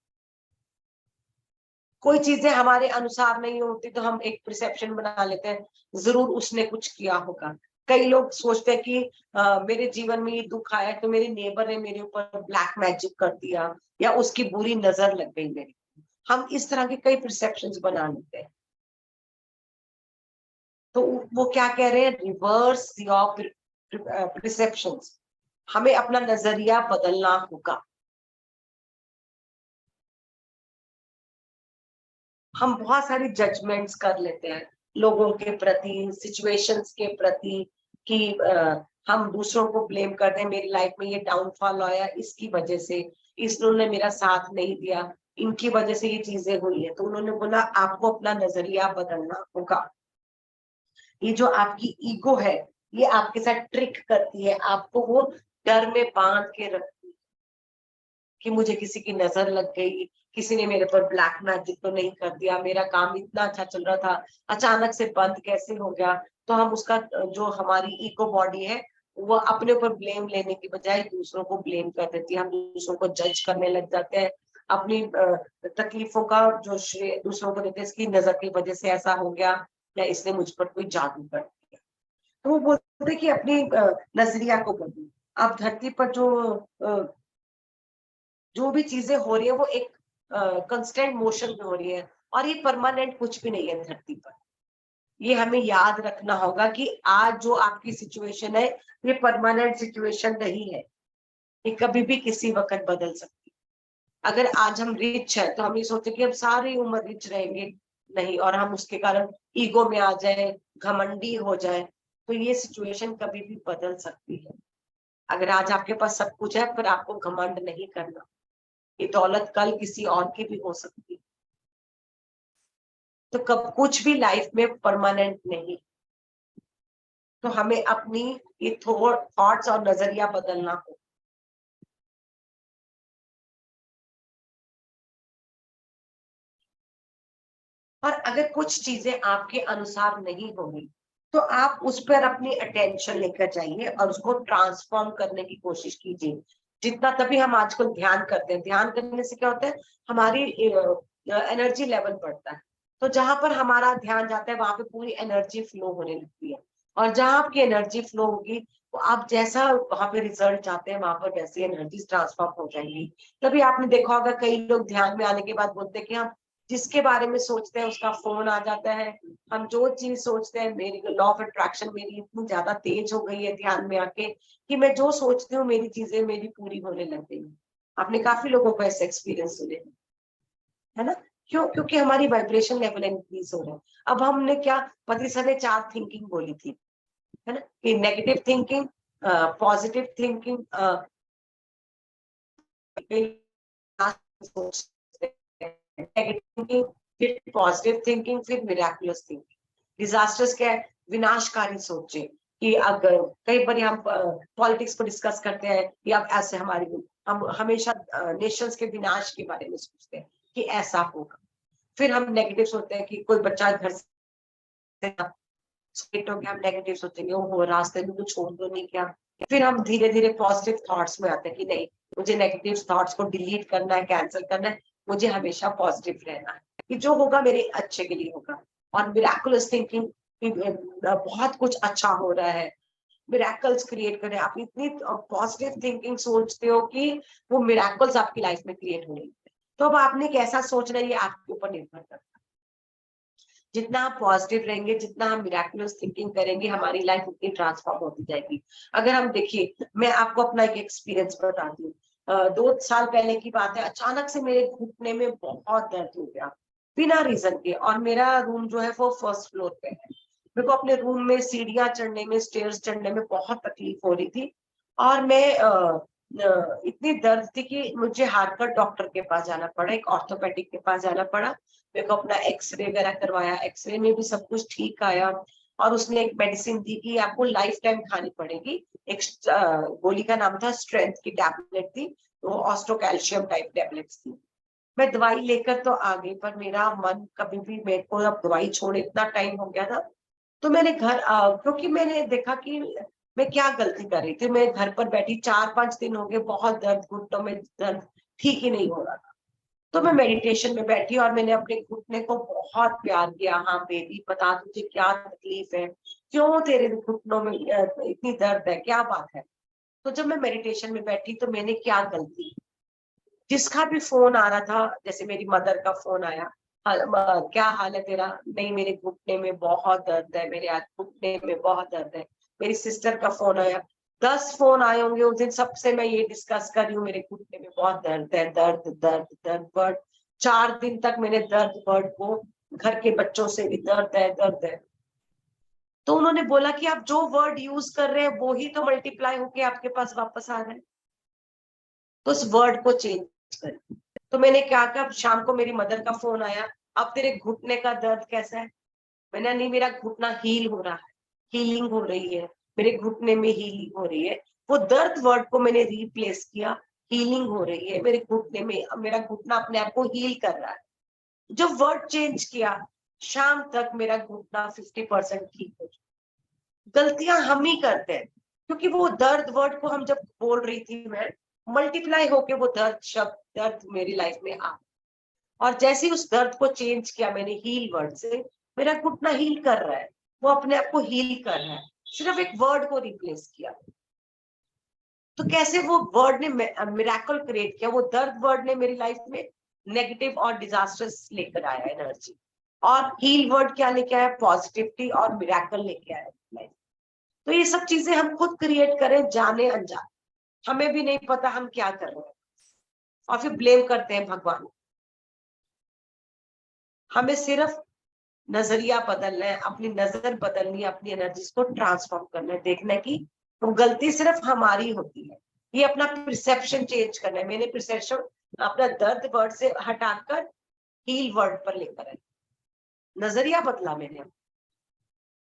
कोई चीजें हमारे अनुसार नहीं होती तो हम एक परसेप्शन बना लेते हैं, जरूर उसने कुछ किया होगा। कई लोग सोचते हैं कि मेरे जीवन में ये दुख आया तो मेरे नेबर ने मेरे ऊपर ब्लैक मैजिक कर दिया या उसकी बुरी नजर लग गई मेरी। हम इस तरह के कई परसेप्शंस बना लेते हैं। तो वो क्या कह रहे हैं, रिवर्स योर परसेप्शंस। हमें अपना नजरिया बदलना होगा। हम बहुत सारी जजमेंट्स कर लेते हैं लोगों के प्रति, सिचुएशंस के प्रति, कि हम दूसरों को ब्लेम करते हैं, मेरी लाइफ में ये डाउनफॉल आया इसकी वजह से, इसने मेरा साथ नहीं दिया, इनकी वजह से ये चीजें हुई है। तो उन्होंने बोला आपको अपना नजरिया बदलना होगा। ये जो आपकी ईगो है, ये आपके साथ ट्रिक करती है, आपको वो डर में बांध के रखती है कि मुझे किसी की नजर लग गई, किसी ने मेरे पर ब्लैक मैजिक तो नहीं कर दिया, मेरा काम इतना अच्छा चल रहा था अचानक से बंद कैसे हो गया। तो हम उसका जो हमारी ईगो बॉडी है वो अपने ऊपर ब्लेम लेने की बजाय दूसरों को ब्लेम कर देती है। हम दूसरों को जज करने लग जाते हैं, अपनी तकलीफों का जो श्रेय दूसरों को देते हैं, इसकी नजर की वजह से ऐसा हो गया या इसने मुझ पर कोई जादू कर दिया। तो वो बोलते कि अपनी नजरिया को बदलो। अब धरती पर जो भी चीजें हो रही है वो एक कंस्टेंट मोशन में हो रही है, और ये परमानेंट कुछ भी नहीं है धरती पर। ये हमें याद रखना होगा कि आज जो आपकी सिचुएशन है ये परमानेंट सिचुएशन नहीं है, ये कभी भी किसी वक्त बदल सकती है। अगर आज हम रिच है तो हम ये सोचे कि हम सारी उम्र रिच रहेंगे, नहीं, और हम उसके कारण ईगो में आ जाए, घमंडी हो जाए, तो ये सिचुएशन कभी भी बदल सकती है। अगर आज आपके पास सब कुछ है पर आपको घमंड नहीं करना, ये दौलत कल किसी और की भी हो सकती है। तो कब कुछ भी लाइफ में परमानेंट नहीं। तो हमें अपनी ये थॉट्स और नजरिया बदलना हो। और अगर कुछ चीजें आपके अनुसार नहीं होंगी तो आप उस पर अपनी अटेंशन लेकर जाइए और उसको ट्रांसफॉर्म करने की कोशिश कीजिए। जितना तभी हम आजकल ध्यान करते हैं, ध्यान करने से क्या होता है, हमारी एनर्जी लेवल बढ़ता है। तो जहां पर हमारा ध्यान जाता है वहां पे पूरी एनर्जी फ्लो होने लगती है, और जहां आपकी एनर्जी फ्लो होगी तो आप जैसा वहां पे रिजल्ट चाहते हैं वहां पर वैसी एनर्जी ट्रांसफॉर्म हो जाएंगी। तभी आपने देखा होगा कई लोग ध्यान में आने के बाद बोलते हैं कि हम जिसके बारे में सोचते हैं उसका फोन आ जाता है। हम जो चीज सोचते हैं, मेरी लॉ ऑफ अट्रैक्शन मेरी इतनी ज्यादा तेज हो गई है ध्यान में आके कि मैं जो सोचती हूँ मेरी चीजें मेरी पूरी होने लग गई। आपने काफी लोगों को ऐसे एक्सपीरियंस सुने, है ना? क्यों? क्योंकि हमारी वाइब्रेशन लेवल इंक्रीज हो रहा है। अब हमने क्या, पति सर ने 4 थिंकिंग बोली थी, है ना, कि negative thinking, positive thinking negative thinking, फिर पॉजिटिव थिंकिंग, फिर मिराकुलस थिंकिंग। डिजास्टर्स क्या है? विनाशकारी सोचें। कि अगर कई बार हम पॉलिटिक्स को डिस्कस करते हैं या ऐसे हम हमेशा नेशंस के विनाश के बारे में सोचते हैं कि ऐसा होगा। फिर हम नेगेटिव सोचते हैं कि कोई बच्चा घर से स्प्लिट हो गया, हम नेगेटिव सोचेंगे वो रास्ते में कुछ छोड़ दो नहीं क्या। फिर हम धीरे धीरे पॉजिटिव थॉट्स में आते हैं कि नहीं, मुझे नेगेटिव थॉट्स को डिलीट करना है, कैंसिल करना है, मुझे हमेशा पॉजिटिव रहना है कि जो होगा मेरे अच्छे के लिए होगा। और मिराकुलस थिंकिंग, बहुत कुछ अच्छा हो रहा है, मिराकल्स क्रिएट करें। आप इतनी पॉजिटिव थिंकिंग सोचते हो कि वो मिराकल्स आपकी लाइफ में क्रिएट हो रही है। तो अब आपने कैसा सोचना है ये आपके ऊपर निर्भर करता है। जितना आप पॉजिटिव रहेंगे, जितना हम मिराकुलस थिंकिंग करेंगे, हमारी लाइफ उतनी ट्रांसफॉर्म होती जाएगी। अगर हम देखिए, मैं आपको अपना एक एक्सपीरियंस बताती हूँ। 2 साल पहले की बात है, अचानक से मेरे घुटने में बहुत दर्द हो गया बिना रीजन के। और मेरा रूम जो है वो फर्स्ट फ्लोर पे है। मेरे को अपने रूम में सीढ़ियां चढ़ने में, स्टेयर्स चढ़ने में बहुत तकलीफ हो रही थी। और मैं इतनी दर्द थी कि मुझे हार्ट का डॉक्टर के पास जाना पड़ा, एक ऑर्थोपेडिक के पास जाना पड़ा। मेरे को अपना एक्सरे वगैरह करवाया, एक्सरे में भी सब कुछ ठीक आया। और उसने एक मेडिसिन दी कि आपको लाइफ टाइम खानी पड़ेगी। एक गोली का नाम था स्ट्रेंथ की टैबलेट थी, वो ऑस्ट्रो कैल्शियम टाइप टैबलेट्स थी। मैं दवाई लेकर तो आ गई, पर मेरा मन कभी भी, मेरे को अब दवाई छोड़े इतना टाइम हो गया था। तो मैंने क्योंकि मैंने देखा कि मैं क्या गलती कर रही थी। मैं घर पर बैठी 4-5 दिन हो गए, बहुत दर्द, घुटनों में दर्द, ठीक ही नहीं हो रहा था। तो मैं मेडिटेशन में बैठी और मैंने अपने घुटने को बहुत प्यार किया। हाँ बेबी, बता तुझे क्या तकलीफ है, क्यों तेरे घुटनों में इतनी दर्द है, क्या बात है। तो जब मैं मेडिटेशन में बैठी तो मैंने क्या गलती, जिसका भी फोन आ रहा था, जैसे मेरी मदर का फोन आया, क्या हाल है तेरा, नहीं मेरे घुटने में बहुत दर्द है, मेरे हाथ घुटने में बहुत दर्द है। मेरी सिस्टर का फोन आया, 10 फोन आए होंगे उस दिन, सबसे मैं ये डिस्कस कर रही हूँ मेरे घुटने में बहुत दर्द है, दर्द दर्द दर्द वर्ड। 4 दिन तक मैंने दर्द वर्ड को, घर के बच्चों से भी दर्द है दर्द है। तो उन्होंने बोला कि आप जो वर्ड यूज कर रहे हैं वो ही तो मल्टीप्लाई होके आपके पास वापस आ रहा है, तो उस वर्ड को चेंज करें। तो मैंने क्या कहा, शाम को मेरी मदर का फोन आया, अब तेरे घुटने का दर्द कैसा है। मैंने, नहीं मेरा घुटना हील हो रहा है, हीलिंग हो रही है, मेरे घुटने में हीलिंग हो रही है। वो दर्द वर्ड को मैंने रिप्लेस किया, हीलिंग हो रही है मेरे घुटने में, अब मेरा घुटना अपने आप को हील कर रहा है। जब वर्ड चेंज किया, शाम तक मेरा घुटना 50% ठीक हो गया। गलतियां हम ही करते हैं, क्योंकि वो दर्द वर्ड को हम जब बोल रही थी मैं, मल्टीप्लाई होके वो दर्द शब्द, दर्द मेरी लाइफ में आ। और जैसे ही उस दर्द को चेंज किया मैंने हील वर्ड से, मेरा घुटना हील कर रहा है, वो अपने आप को हील कर रहा है, सिर्फ एक वर्ड को रिप्लेस किया। तो कैसे वो वर्ड ने मिराकल क्रिएट किया, वो दर्द वर्ड ने मेरी लाइफ में नेगेटिव और डिजास्टर्स लेकर आया एनर्जी, और हील वर्ड क्या लेके आया, पॉजिटिविटी और मिराकल लेके आया लाइफ। तो ये सब चीजें हम खुद क्रिएट करें, जाने अनजाने, हमें भी नहीं पता हम क्या कर रहे हैं, और फिर ब्लेम करते हैं भगवान को। हमें सिर्फ नजरिया बदलना है, अपनी नजर बदलनी है, अपनी एनर्जीज को ट्रांसफॉर्म करना है, देखना है कि वो गलती सिर्फ हमारी होती है। ये अपना परसेप्शन चेंज करना है। मैंने परसेप्शन अपना दर्द वर्ड से हटाकर हील वर्ड पर लेकर आए, नजरिया बदला मैंने।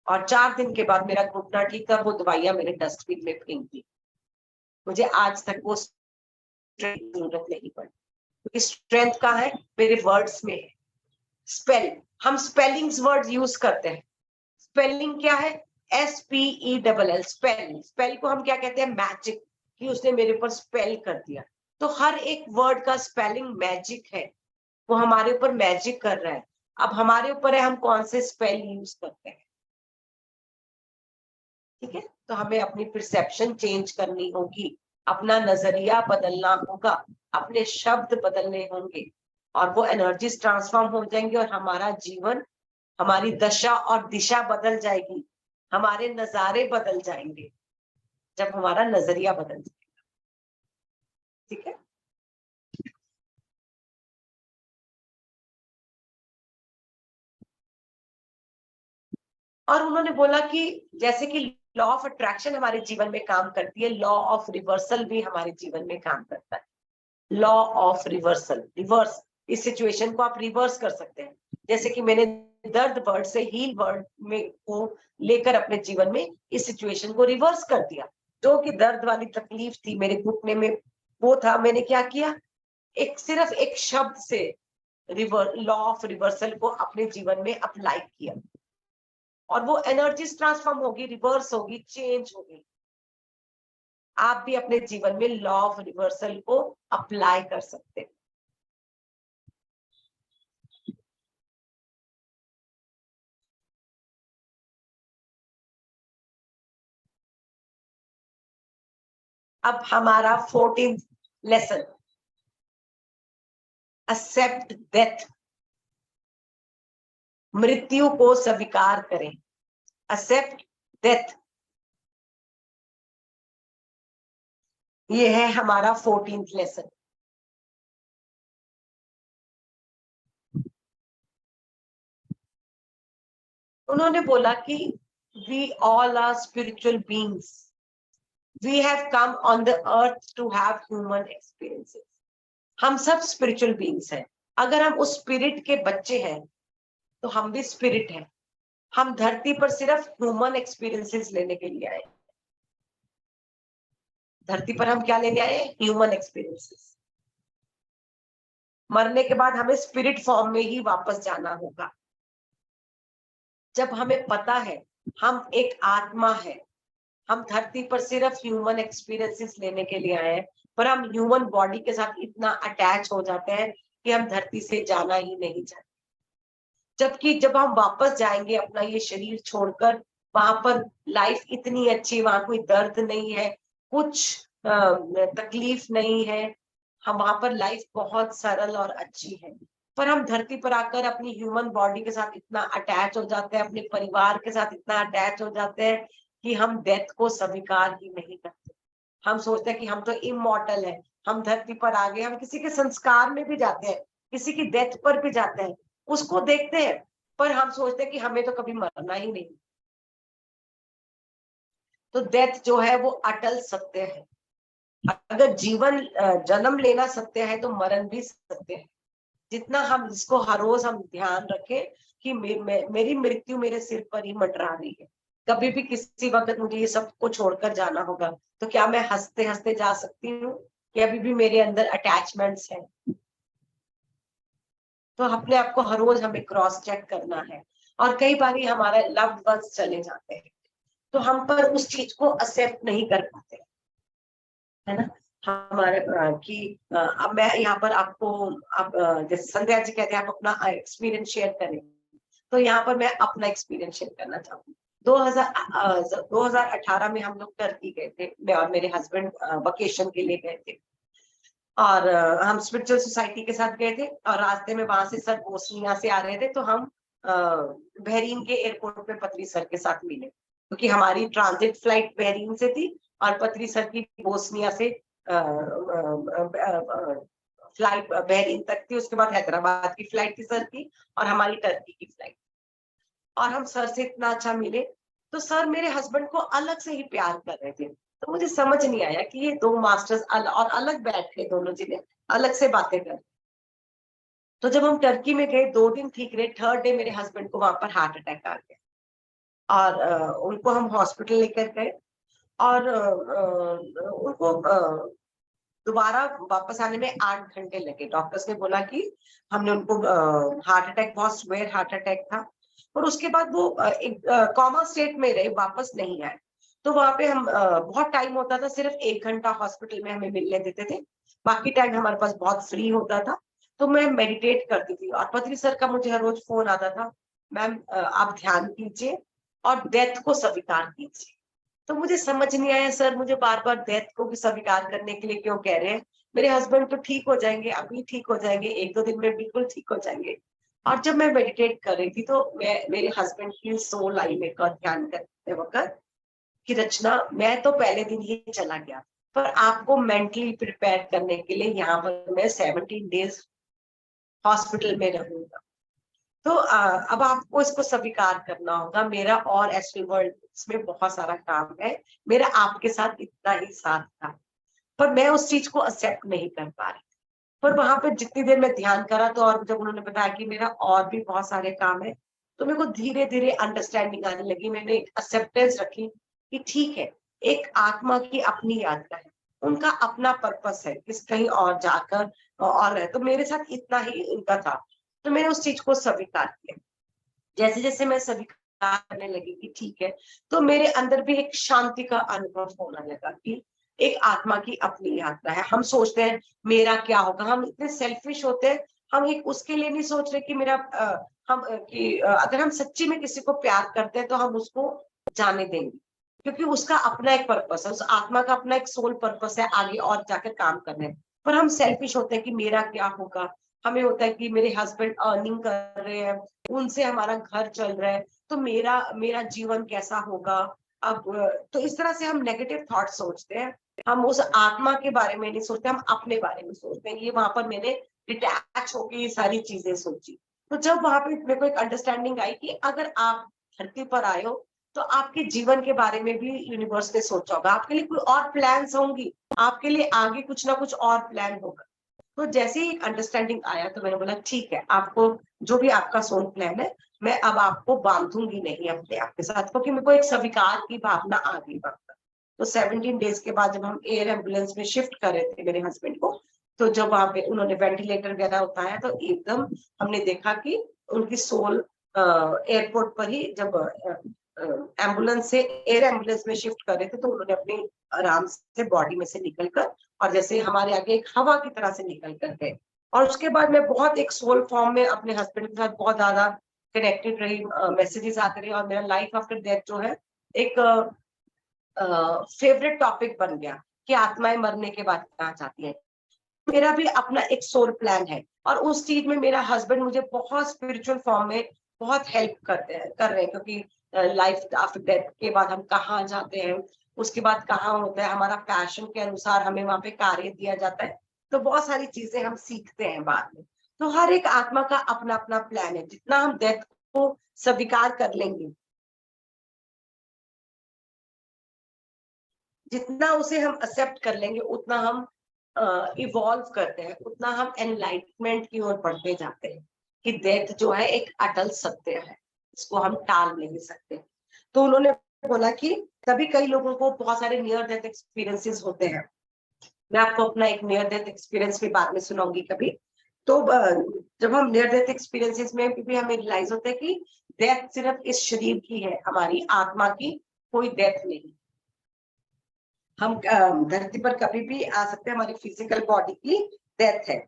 और 4 दिन के बाद मेरा घुटना ठीक था, वो दवाइयां मैंने डस्टबिन में फेंक दी। मुझे आज तक वो जरूरत नहीं पड़ी, क्योंकि स्ट्रेंथ कहाँ है, मेरे वर्ड्स में है। स्पेल, हम स्पेलिंग्स वर्ड यूज करते हैं। स्पेलिंग क्या है, SPELL, स्पेल। स्पेल को हम क्या कहते हैं, मैजिक, कि उसने मेरे ऊपर स्पेल कर दिया। तो हर एक वर्ड का स्पेलिंग मैजिक है, वो हमारे ऊपर मैजिक कर रहा है। अब हमारे ऊपर है हम कौन से स्पेल यूज करते हैं। ठीक है, तो हमें अपनी परसेप्शन चेंज करनी होगी, अपना नजरिया बदलना होगा, अपने शब्द बदलने होंगे, और वो एनर्जीज ट्रांसफॉर्म हो जाएंगे, और हमारा जीवन, हमारी दशा और दिशा बदल जाएगी, हमारे नजारे बदल जाएंगे जब हमारा नजरिया बदल जाएगा। ठीक है, और उन्होंने बोला कि जैसे कि लॉ ऑफ अट्रैक्शन हमारे जीवन में काम करती है, लॉ ऑफ रिवर्सल भी हमारे जीवन में काम करता है। लॉ ऑफ रिवर्सल, रिवर्स, इस सिचुएशन को आप रिवर्स कर सकते हैं। जैसे कि मैंने दर्द वर्ड से हील वर्ड में को लेकर अपने जीवन में इस सिचुएशन को रिवर्स कर दिया। जो कि दर्द वाली तकलीफ थी मेरे घुटने में, वो था, मैंने क्या किया, सिर्फ एक शब्द से लॉ ऑफ रिवर्सल को अपने जीवन में अप्लाई किया, और वो एनर्जीज ट्रांसफॉर्म होगी, रिवर्स होगी, चेंज होगी। आप भी अपने जीवन में लॉ ऑफ रिवर्सल को अप्लाई कर सकते हैं। अब हमारा 14th लेसन, एक्सेप्ट डेथ, मृत्यु को स्वीकार करें। एक्सेप्ट डेथ, ये है हमारा 14th लेसन। उन्होंने बोला कि we all are spiritual beings, we have come on the earth to have human experiences. हम सब स्पिरिचुअल बीइंग्स हैं। अगर हम उस स्पिरिट के बच्चे हैं तो हम भी स्पिरिट हैं। हम धरती पर सिर्फ ह्यूमन एक्सपीरियंसेस लेने के लिए आए। धरती पर हम क्या लेने आए? Human experiences. मरने के बाद हमें स्पिरिट फॉर्म में ही वापस जाना होगा। जब हमें पता है हम एक आत्मा है, हम धरती पर सिर्फ ह्यूमन एक्सपीरियंसेस लेने के लिए आए हैं, पर हम ह्यूमन बॉडी के साथ इतना अटैच हो जाते हैं कि हम धरती से जाना ही नहीं चाहते। जबकि जब हम वापस जाएंगे अपना ये शरीर छोड़कर, वहां पर लाइफ इतनी अच्छी, वहां कोई दर्द नहीं है, कुछ तकलीफ नहीं है, हम वहां पर लाइफ बहुत सरल और अच्छी है। पर हम धरती पर आकर अपनी ह्यूमन बॉडी के साथ इतना अटैच हो जाते हैं, अपने परिवार के साथ इतना अटैच हो जाते हैं कि हम डेथ को स्वीकार ही नहीं करते। हम सोचते हैं कि हम तो इमॉर्टल है, हम धरती पर आ गए। हम किसी के संस्कार में भी जाते हैं, किसी की डेथ पर भी जाते हैं, उसको देखते हैं, पर हम सोचते हैं कि हमें तो कभी मरना ही नहीं। तो डेथ जो है वो अटल सत्य है। अगर जीवन जन्म लेना सत्य है तो मरण भी सत्य है। जितना हम इसको हर रोज हम ध्यान रखें कि मेरी मृत्यु मेरे सिर पर ही मंडरा रही है, कभी भी किसी वक्त मुझे ये सब को छोड़कर जाना होगा, तो क्या मैं हंसते हंसते जा सकती हूँ कि अभी भी मेरे अंदर अटैचमेंट्स हैं? तो अपने आप को हर रोज हमें क्रॉस चेक करना है। और कई बार हमारे लव्ड वंस चले जाते हैं तो हम पर उस चीज को एक्सेप्ट नहीं कर पाते, है ना। हमारे अब मैं यहाँ पर आपको, आप जैसे संध्या जी कहते हैं आप अपना एक्सपीरियंस शेयर करें, तो यहाँ पर मैं अपना एक्सपीरियंस शेयर करना चाहूंगी। 2018 में हम लोग टर्की गए थे, मैं और मेरे हस्बैंड वेकेशन के लिए गए थे। और हम स्पिरिचुअल सोसाइटी के साथ गए थे, और रास्ते में वहां से सर बोस्निया से आ रहे थे, तो हम बहरीन के एयरपोर्ट पे पत्री सर के साथ मिले, क्योंकि हमारी ट्रांजिट फ्लाइट बहरीन से थी और पत्री सर की बोस्निया से फ्लाइट बहरीन तक थी। उसके बाद हैदराबाद की फ्लाइट थी सर की, और हमारी टर्की की फ्लाइट। और हम सर से इतना अच्छा मिले, तो सर मेरे हस्बैंड को अलग से ही प्यार कर रहे थे। तो मुझे समझ नहीं आया कि ये दो मास्टर्स और अलग बैठ के दोनों जिले अलग से बातें कर। तो जब हम टर्की में गए, 2 दिन ठीक रहे, थर्ड डे मेरे हस्बैंड को वहां पर हार्ट अटैक आ गया, और उनको हम हॉस्पिटल लेकर गए, और उनको दोबारा वापस आने में 8 घंटे लगे। डॉक्टर्स ने बोला कि हमने उनको हार्ट अटैक, बहुत सीवियर हार्ट अटैक था, और उसके बाद वो एक कॉमा स्टेट में रहे, वापस नहीं आए। तो वहां पे हम बहुत टाइम होता था, सिर्फ 1 घंटा हॉस्पिटल में हमें मिलने देते थे, बाकी टाइम हमारे पास बहुत फ्री होता था। तो मैं मेडिटेट करती थी, और पत्री सर का मुझे हर रोज फोन आता था, मैम आप ध्यान कीजिए और डेथ को स्वीकार कीजिए। तो मुझे समझ नहीं आया, सर मुझे बार बार डेथ को भी स्वीकार करने के लिए क्यों कह रहे हैं? मेरे हस्बैंड तो ठीक हो जाएंगे, अभी ठीक हो जाएंगे, 1-2 दिन में बिल्कुल ठीक हो जाएंगे। और जब मैं मेडिटेट कर रही थी, तो मैं मेरे हस्बैंड की सोल आई में का ध्यान करते वक्त कि रचना, मैं तो पहले दिन ही चला गया, पर आपको मेंटली प्रिपेयर करने के लिए यहाँ पर मैं 17 डेज हॉस्पिटल में रहूंगा। तो अब आपको इसको स्वीकार करना होगा। मेरा और एस्ट्रल वर्ल्ड में बहुत सारा काम है, मेरा आपके साथ इतना ही साथ था, पर मैं उस चीज को एक्सेप्ट नहीं कर पा रही। पर वहां पे जितनी देर मैं ध्यान करा तो, और जब उन्होंने बताया कि मेरा और भी बहुत सारे काम है, तो मेरे को धीरे धीरे अंडरस्टैंडिंग आने लगी। मैंने एक एक्सेप्टेंस रखी कि ठीक है, एक आत्मा की अपनी यात्रा है, उनका अपना पर्पस है, किस कहीं और जाकर और है, तो मेरे साथ इतना ही उनका था। तो मैंने उस चीज को स्वीकार किया। जैसे जैसे मैं स्वीकार करने लगी कि ठीक है, तो मेरे अंदर भी एक शांति का अनुभव होने लगा कि एक आत्मा की अपनी यात्रा है। हम सोचते हैं मेरा क्या होगा, हम इतने सेल्फिश होते हैं, हम एक उसके लिए नहीं सोच रहे कि मेरा अगर हम सच्ची में किसी को प्यार करते हैं तो हम उसको जाने देंगे, क्योंकि उसका अपना एक पर्पस है, उस आत्मा का अपना एक सोल पर्पस है आगे और जाकर काम करना है। पर हम सेल्फिश होते हैं कि मेरा क्या होगा, हमें होता है कि मेरे हस्बैंड अर्निंग कर रहे हैं, उनसे हमारा घर चल रहा है, तो मेरा मेरा जीवन कैसा होगा। अब तो इस तरह से हम नेगेटिव थॉट सोचते हैं, हम उस आत्मा के बारे में नहीं सोचते, हम अपने बारे में सोचते हैं। ये वहां पर मैंने डिटैच होकर ये सारी चीजें सोची। तो जब वहां पे मेरे को एक अंडरस्टैंडिंग आई कि अगर आप धरती पर आए हो तो आपके जीवन के बारे में भी यूनिवर्स ने सोचा होगा, आपके लिए कोई और प्लान्स होंगी, आपके लिए आगे कुछ ना कुछ और प्लान होगा। तो जैसे ही एक अंडरस्टैंडिंग आया तो मैंने बोला ठीक है, आपको जो भी आपका सोल प्लान है, मैं अब आपको बांधूंगी नहीं अपने आप के साथ, क्योंकि मेरे को एक स्वीकार की भावना आ गई वहां पर। तो 17 डेज के बाद जब हम एयर एम्बुलेंस में शिफ्ट कर रहे थे मेरे हस्बैंड को, तो जब वहां पे उन्होंने वेंटिलेटर वगैरह उठाया तो एकदम हमने देखा कि उनकी सोल एयरपोर्ट पर ही, जब एम्बुलेंस से एयर एम्बुलेंस में शिफ्ट कर रहे थे, तो उन्होंने अपनी आराम से बॉडी में से निकलकर और जैसे हमारे आगे एक हवा की तरह से निकल कर गए। और उसके बाद मैं बहुत एक सोल फॉर्म में अपने हस्बैंड के साथ बहुत ज्यादा कनेक्टेड रही, मैसेजेस आते रहे, और मेरा लाइफ आफ्टर डेथ जो है एक फेवरेट टॉपिक बन गया कि आत्माएं मरने के बाद कहाँ जाती है। मेरा भी अपना एक सोल प्लान है, और उस चीज में मेरा हस्बैंड मुझे बहुत स्पिरिचुअल फॉर्म में बहुत हेल्प कर रहे हैं, क्योंकि लाइफ आफ्टर डेथ के बाद हम कहाँ जाते हैं, उसके बाद कहाँ होता है, हमारा पैशन के अनुसार हमें वहां पे कार्य दिया जाता है। तो बहुत सारी चीजें हम सीखते हैं बाद में। तो हर एक आत्मा का अपना अपना प्लान है। जितना हम डेथ को स्वीकार कर लेंगे, जितना उसे हम एक्सेप्ट कर लेंगे, उतना हम इवॉल्व करते हैं, उतना हम एनलाइटमेंट की ओर बढ़ते जाते हैं कि डेथ जो है एक अटल सत्य है, इसको हम टाल नहीं सकते। तो उन्होंने बोला कि तभी कई लोगों को बहुत सारे नियर डेथ एक्सपीरियंसेस होते हैं। मैं आपको अपना एक नियर डेथ एक्सपीरियंस भी बाद में सुनाऊंगी कभी। तो जब हम नियर डेथ एक्सपीरियंसेस में भी हमें रियलाइज होता है कि डेथ सिर्फ इस शरीर की है, हमारी आत्मा की कोई डेथ नहीं। हम धरती पर कभी भी आ सकते हैं, हमारी फिजिकल बॉडी की डेथ है।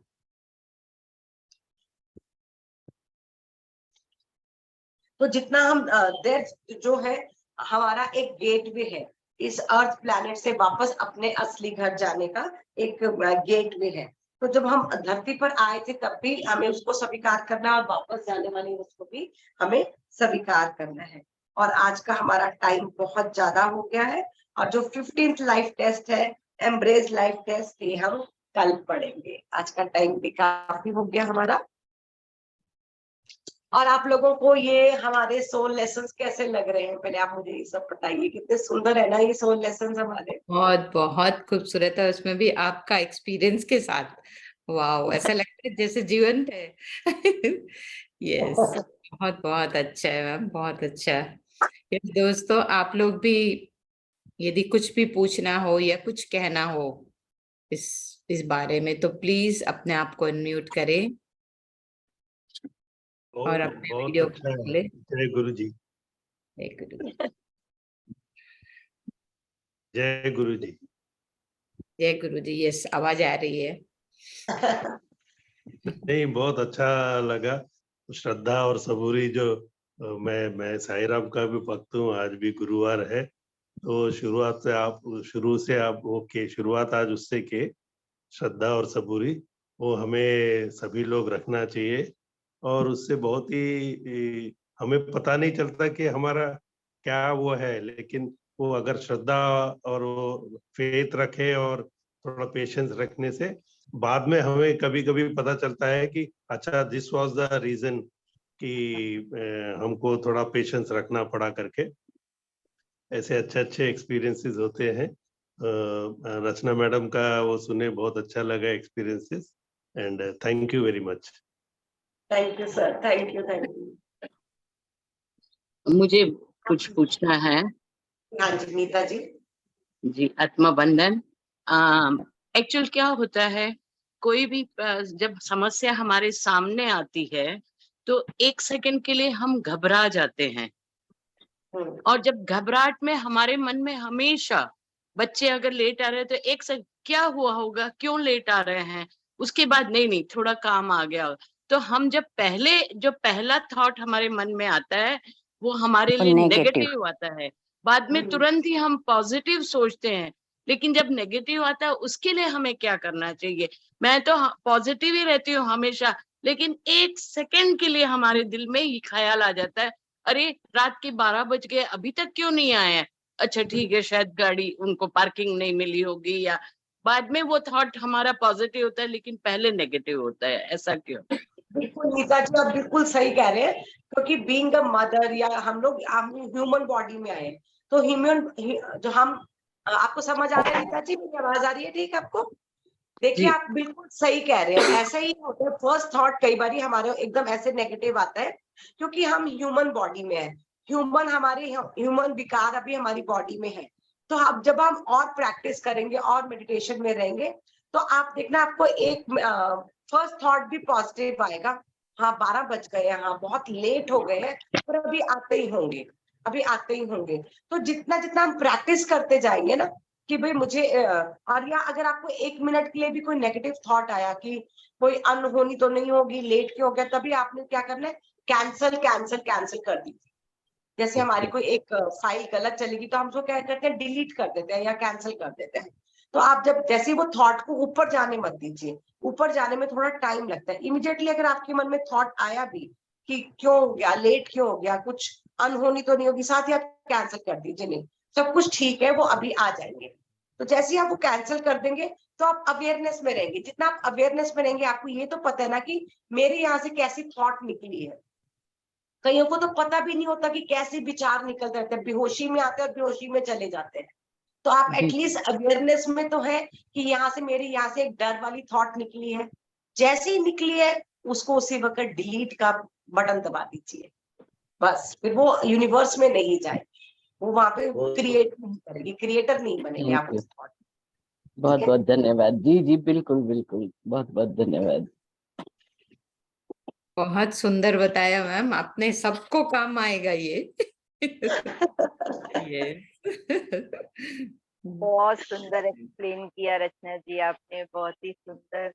तो जितना हम डेथ जो है हमारा एक गेटवे है, इस अर्थ प्लैनेट से वापस अपने असली घर जाने का एक गेटवे है। तो जब हम धरती पर आए थे तब भी हमें उसको स्वीकार करना, और वापस जाने वाली उसको भी हमें स्वीकार करना है। और आज का हमारा टाइम बहुत ज्यादा हो गया है, और जो 15th लाइफ टेस्ट है, एम्ब्रेस लाइफ टेस्ट, ये हम कल पढ़ेंगे। आज का टाइम भी काफी हो गया हमारा। और आप लोगों को ये हमारे सोल लेसन्स कैसे लग रहे हैं, पहले आप मुझे ये सब बताइए। कितने सुंदर है ना ये सोल लेसन्स हमारे।
बहुत बहुत खूबसूरत है, उसमें भी आपका एक्सपीरियंस के साथ। वाह, ऐसा लगता है जैसे जीवंत है। यस, बहुत बहुत अच्छा है मैम, बहुत अच्छा। यस दोस्तों, आप लोग भी यदि कुछ भी पूछना हो या कुछ कहना हो इस बारे में, तो प्लीज अपने आप को अनम्यूट करें और अपने
बहुत
वीडियो
अच्छा
को
है।
खोलें।
जय गुरु जी।
जय गुरु जी।
जय गुरु जी।
जय गुरु जी। यस, आवाज आ रही है।
नहीं, बहुत अच्छा लगा। श्रद्धा और सबूरी जो मैं साईं राम का भी भक्त हूँ, आज भी गुरुवार है, तो शुरू से आप ओके शुरुआत आज उससे के श्रद्धा और सबूरी वो हमें सभी लोग रखना चाहिए। और उससे बहुत ही हमें पता नहीं चलता कि हमारा क्या वो है, लेकिन वो अगर श्रद्धा और वो फेथ रखे और थोड़ा पेशेंस रखने से बाद में हमें कभी कभी पता चलता है कि अच्छा दिस वाज द रीजन कि हमको थोड़ा पेशेंस रखना पड़ा करके। ऐसे अच्छे एक्सपीरियंसेस होते हैं। रचना मैडम का वो सुने, बहुत अच्छा लगा experiences, and thank you very much.
Thank you sir, thank you, thank you.
मुझे कुछ पूछना है।
हाँ जी नीता जी।
जी, आत्मा बंधन। एक्चुअल क्या होता है, कोई भी जब समस्या हमारे सामने आती है तो 1 सेकंड के लिए हम घबरा जाते हैं, और जब घबराहट में हमारे मन में हमेशा, बच्चे अगर लेट आ रहे हैं तो एक सेकंड क्या हुआ होगा, क्यों लेट आ रहे हैं, उसके बाद नहीं थोड़ा काम आ गया। तो हम जब जो पहला थॉट हमारे मन में आता है वो हमारे लिए नेगेटिव आता है, बाद में तुरंत ही हम पॉजिटिव सोचते हैं। लेकिन जब नेगेटिव आता है उसके लिए हमें क्या करना चाहिए? मैं तो पॉजिटिव ही रहती हूँ हमेशा, लेकिन 1 सेकंड के लिए हमारे दिल में ये ख्याल आ जाता है, अरे रात के 12 बज गए अभी तक क्यों नहीं आए हैं, अच्छा ठीक है शायद गाड़ी उनको पार्किंग नहीं मिली होगी, या बाद में वो थॉट हमारा पॉजिटिव होता है लेकिन पहले नेगेटिव होता है, ऐसा क्यों?
बिल्कुल नीता जी, आप बिल्कुल सही कह रहे हैं, क्योंकि बीइंग अ मदर या हम लोग ह्यूमन बॉडी में आए, तो ह्यूमन जो हम, आपको समझ आ रहा है नीता जी, मेरी आवाज आ रही है ठीक आपको? देखिए आप बिल्कुल सही कह रहे हैं, ऐसा ही होता है। फर्स्ट थॉट कई बार हमारे एकदम ऐसे नेगेटिव आता है, क्योंकि हम ह्यूमन बॉडी में है, ह्यूमन विकार अभी हमारी बॉडी में है। तो अब जब हम और प्रैक्टिस करेंगे और मेडिटेशन में रहेंगे, तो आप देखना आपको एक फर्स्ट थॉट भी पॉजिटिव आएगा। हाँ 12 बज गए हैं, हाँ बहुत लेट हो गए हैं, पर अभी आते ही होंगे, अभी आते ही होंगे। तो जितना जितना हम प्रैक्टिस करते जाएंगे ना कि भाई मुझे और या अगर आपको 1 मिनट के लिए भी कोई नेगेटिव थॉट आया कि कोई अनहोनी तो नहीं होगी, लेट क्यों हो गया, तभी आपने क्या करना है, कैंसिल कैंसिल कैंसिल कर दीजिए। जैसे हमारी कोई एक फाइल गलत चलेगी तो हम उसको क्या करते हैं, डिलीट कर देते हैं या कैंसिल कर देते हैं। तो आप जब जैसे वो थॉट को ऊपर जाने मत दीजिए, ऊपर जाने में थोड़ा टाइम लगता है। इमीडिएटली अगर आपके मन में थॉट आया भी कि क्यों हो गया, लेट क्यों हो गया, कुछ अनहोनी तो नहीं होगी, साथ ही आप कैंसिल कर दीजिए, नहीं सब कुछ ठीक है, वो अभी आ जाएंगे। तो जैसे ही आप वो कैंसिल कर देंगे तो आप अवेयरनेस में रहेंगे। जितना आप अवेयरनेस में रहेंगे, आपको ये तो पता है ना कि मेरे यहाँ से कैसी थॉट निकली है। कईयों को तो पता भी नहीं होता कि कैसे विचार निकलते रहते हैं, बेहोशी में आते हैं और बेहोशी में चले जाते हैं। तो आप एटलीस्ट अवेयरनेस में तो है कि यहाँ से मेरे यहाँ से एक डर वाली थॉट निकली है, जैसे ही निकली है उसको उसी वक्त डिलीट का बटन दबा दीजिए, बस फिर वो यूनिवर्स में नहीं जाएगी, वो वहां पे क्रिएट नहीं करेगी, क्रिएटर नहीं बनेंगे आप उस थॉट।
बहुत बहुत धन्यवाद। जी जी बिल्कुल बिल्कुल, बहुत बहुत धन्यवाद।
बहुत सुंदर बताया मैम आपने, सबको काम आएगा ये। ये
बहुत सुंदर एक्सप्लेन किया रचना जी आपने, बहुत ही सुंदर।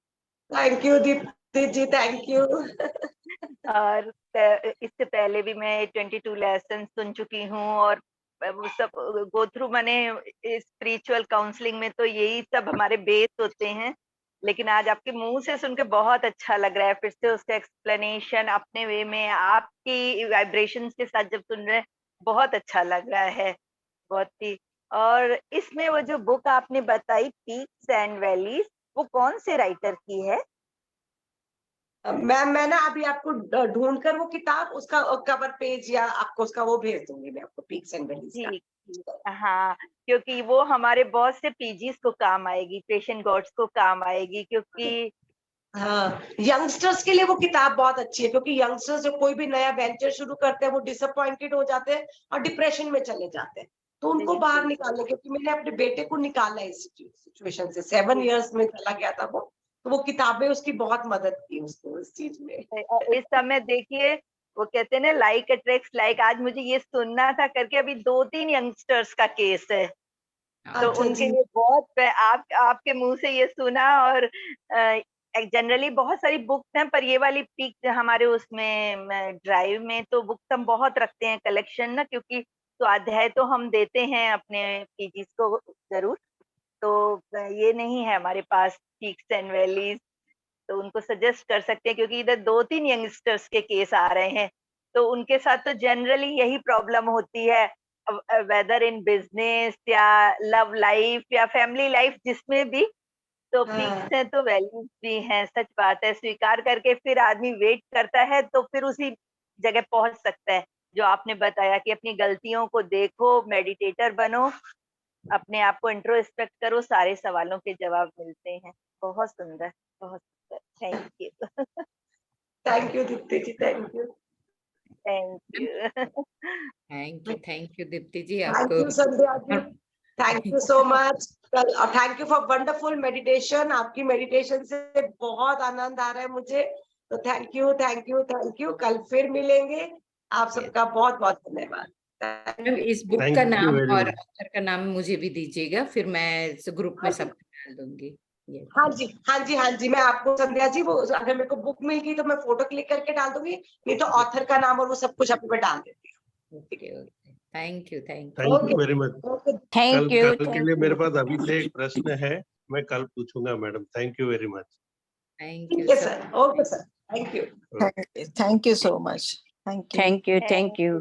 Thank you Deepti ji, thank you.
और इससे पहले भी मैं 22 लेसन सुन चुकी हूँ, और वो सब गो थ्रू मैंने स्पिरिचुअल काउंसलिंग में तो यही सब हमारे बेस होते हैं। लेकिन आज आपके मुंह से सुन के बहुत अच्छा लग रहा है, फिर से उसका एक्सप्लेनेशन अपने वे में आपकी वाइब्रेशंस के साथ जब सुन रहे हैं, बहुत अच्छा लग रहा है, बहुत ही। और इसमें वो जो बुक आपने बताई पीक्स एंड वैलीज, वो कौन से राइटर की है?
मैम मैं ना अभी आपको ढूंढ कर वो किताब, उसका कवर पेज या आपको उसका वो भेज दूंगी मैं आपको, पीक्स एंड वैलीज का।
ठीक, हाँ, क्योंकि वो हमारे बहुत से पीजीज को काम आएगी, पेशेंट गॉड्स को काम आएगी, क्योंकि
हाँ यंगस्टर्स के लिए वो किताब बहुत अच्छी है, क्योंकि यंगस्टर्स जो कोई भी नया वेंचर शुरू करते हैं वो डिसअपॉइंटेड हो जाते हैं और डिप्रेशन में चले जाते हैं। तो उनको बाहर निकालने, क्योंकि मैंने अपने बेटे को निकाला इस सिचुएशन से, 7 इयर्स में चला गया था वो, तो वो किताबें उसकी बहुत मदद की उसको इस चीज में।
इस समय देखिए वो कहते हैं ना, लाइक अट्रैक्ट्स लाइक। आज मुझे ये सुनना था करके अभी 2-3 यंगस्टर्स का केस है, तो उनके लिए बहुत आपके मुंह से ये सुना। और जनरली बहुत सारी बुक्स हैं, पर ये वाली पीक हमारे उसमें ड्राइव में तो बुक्स हम बहुत रखते हैं कलेक्शन ना, क्योंकि स्वाध्याय तो हम देते हैं अपने पीजीज को जरूर, तो ये नहीं है हमारे पास पीक्स एंड वैलीज, तो उनको सजेस्ट कर सकते हैं, क्योंकि इधर 2-3 यंगस्टर्स के केस आ रहे हैं, तो उनके साथ तो जनरली यही प्रॉब्लम होती है, वेदर इन बिजनेस या लव लाइफ या फैमिली लाइफ, जिसमें भी। तो पीक्स हैं तो वैल्यूज भी हैं, सच बात है। स्वीकार करके फिर आदमी वेट करता है, तो फिर उसी जगह पहुंच सकता है। जो आपने बताया कि अपनी गलतियों को देखो, मेडिटेटर बनो, अपने आप को इंट्रोस्पेक्ट करो, सारे सवालों के जवाब मिलते हैं। बहुत सुंदर, बहुत सुंदर। Thank you.
Thank you Deepti ji, thank you.
Thank you.
Thank you Deepti ji,
thank
आपको
you Sandhya ji, thank you so much. Thank you for wonderful meditation. आपकी मेडिटेशन से बहुत आनंद आ रहा है मुझे, तो thank you, thank you, thank you. कल फिर मिलेंगे। आप सबका बहुत बहुत धन्यवाद।
मैम इस बुक का
थैंक यू
नाम
वेरी
और
मच।
ऑथर का नाम मुझे भी दीजिएगा, फिर मैं इस ग्रुप में
हाँ जी।
सब डाल दूंगी। ये
हाँ जी, हाँ जी, हाँ जी, मैं आपको संध्या जी, वो अगर मेरे को बुक मिल गई तो मैं फोटो क्लिक करके डाल दूंगी, नहीं तो ऑथर का नाम और वो सब कुछ अभी मैं डाल देती हूँ।
Okay okay, thank you
thank you very much.
Okay,
thank you.
कल के लिए मेरे पास अभी से एक प्रश्न है, मैं कल पूछूंगा madam. Thank you very much.
Thank you
ठीक है
sir.
Sir, okay sir, thank you.
Thank you so much. Thank you.
Thank you, thank you.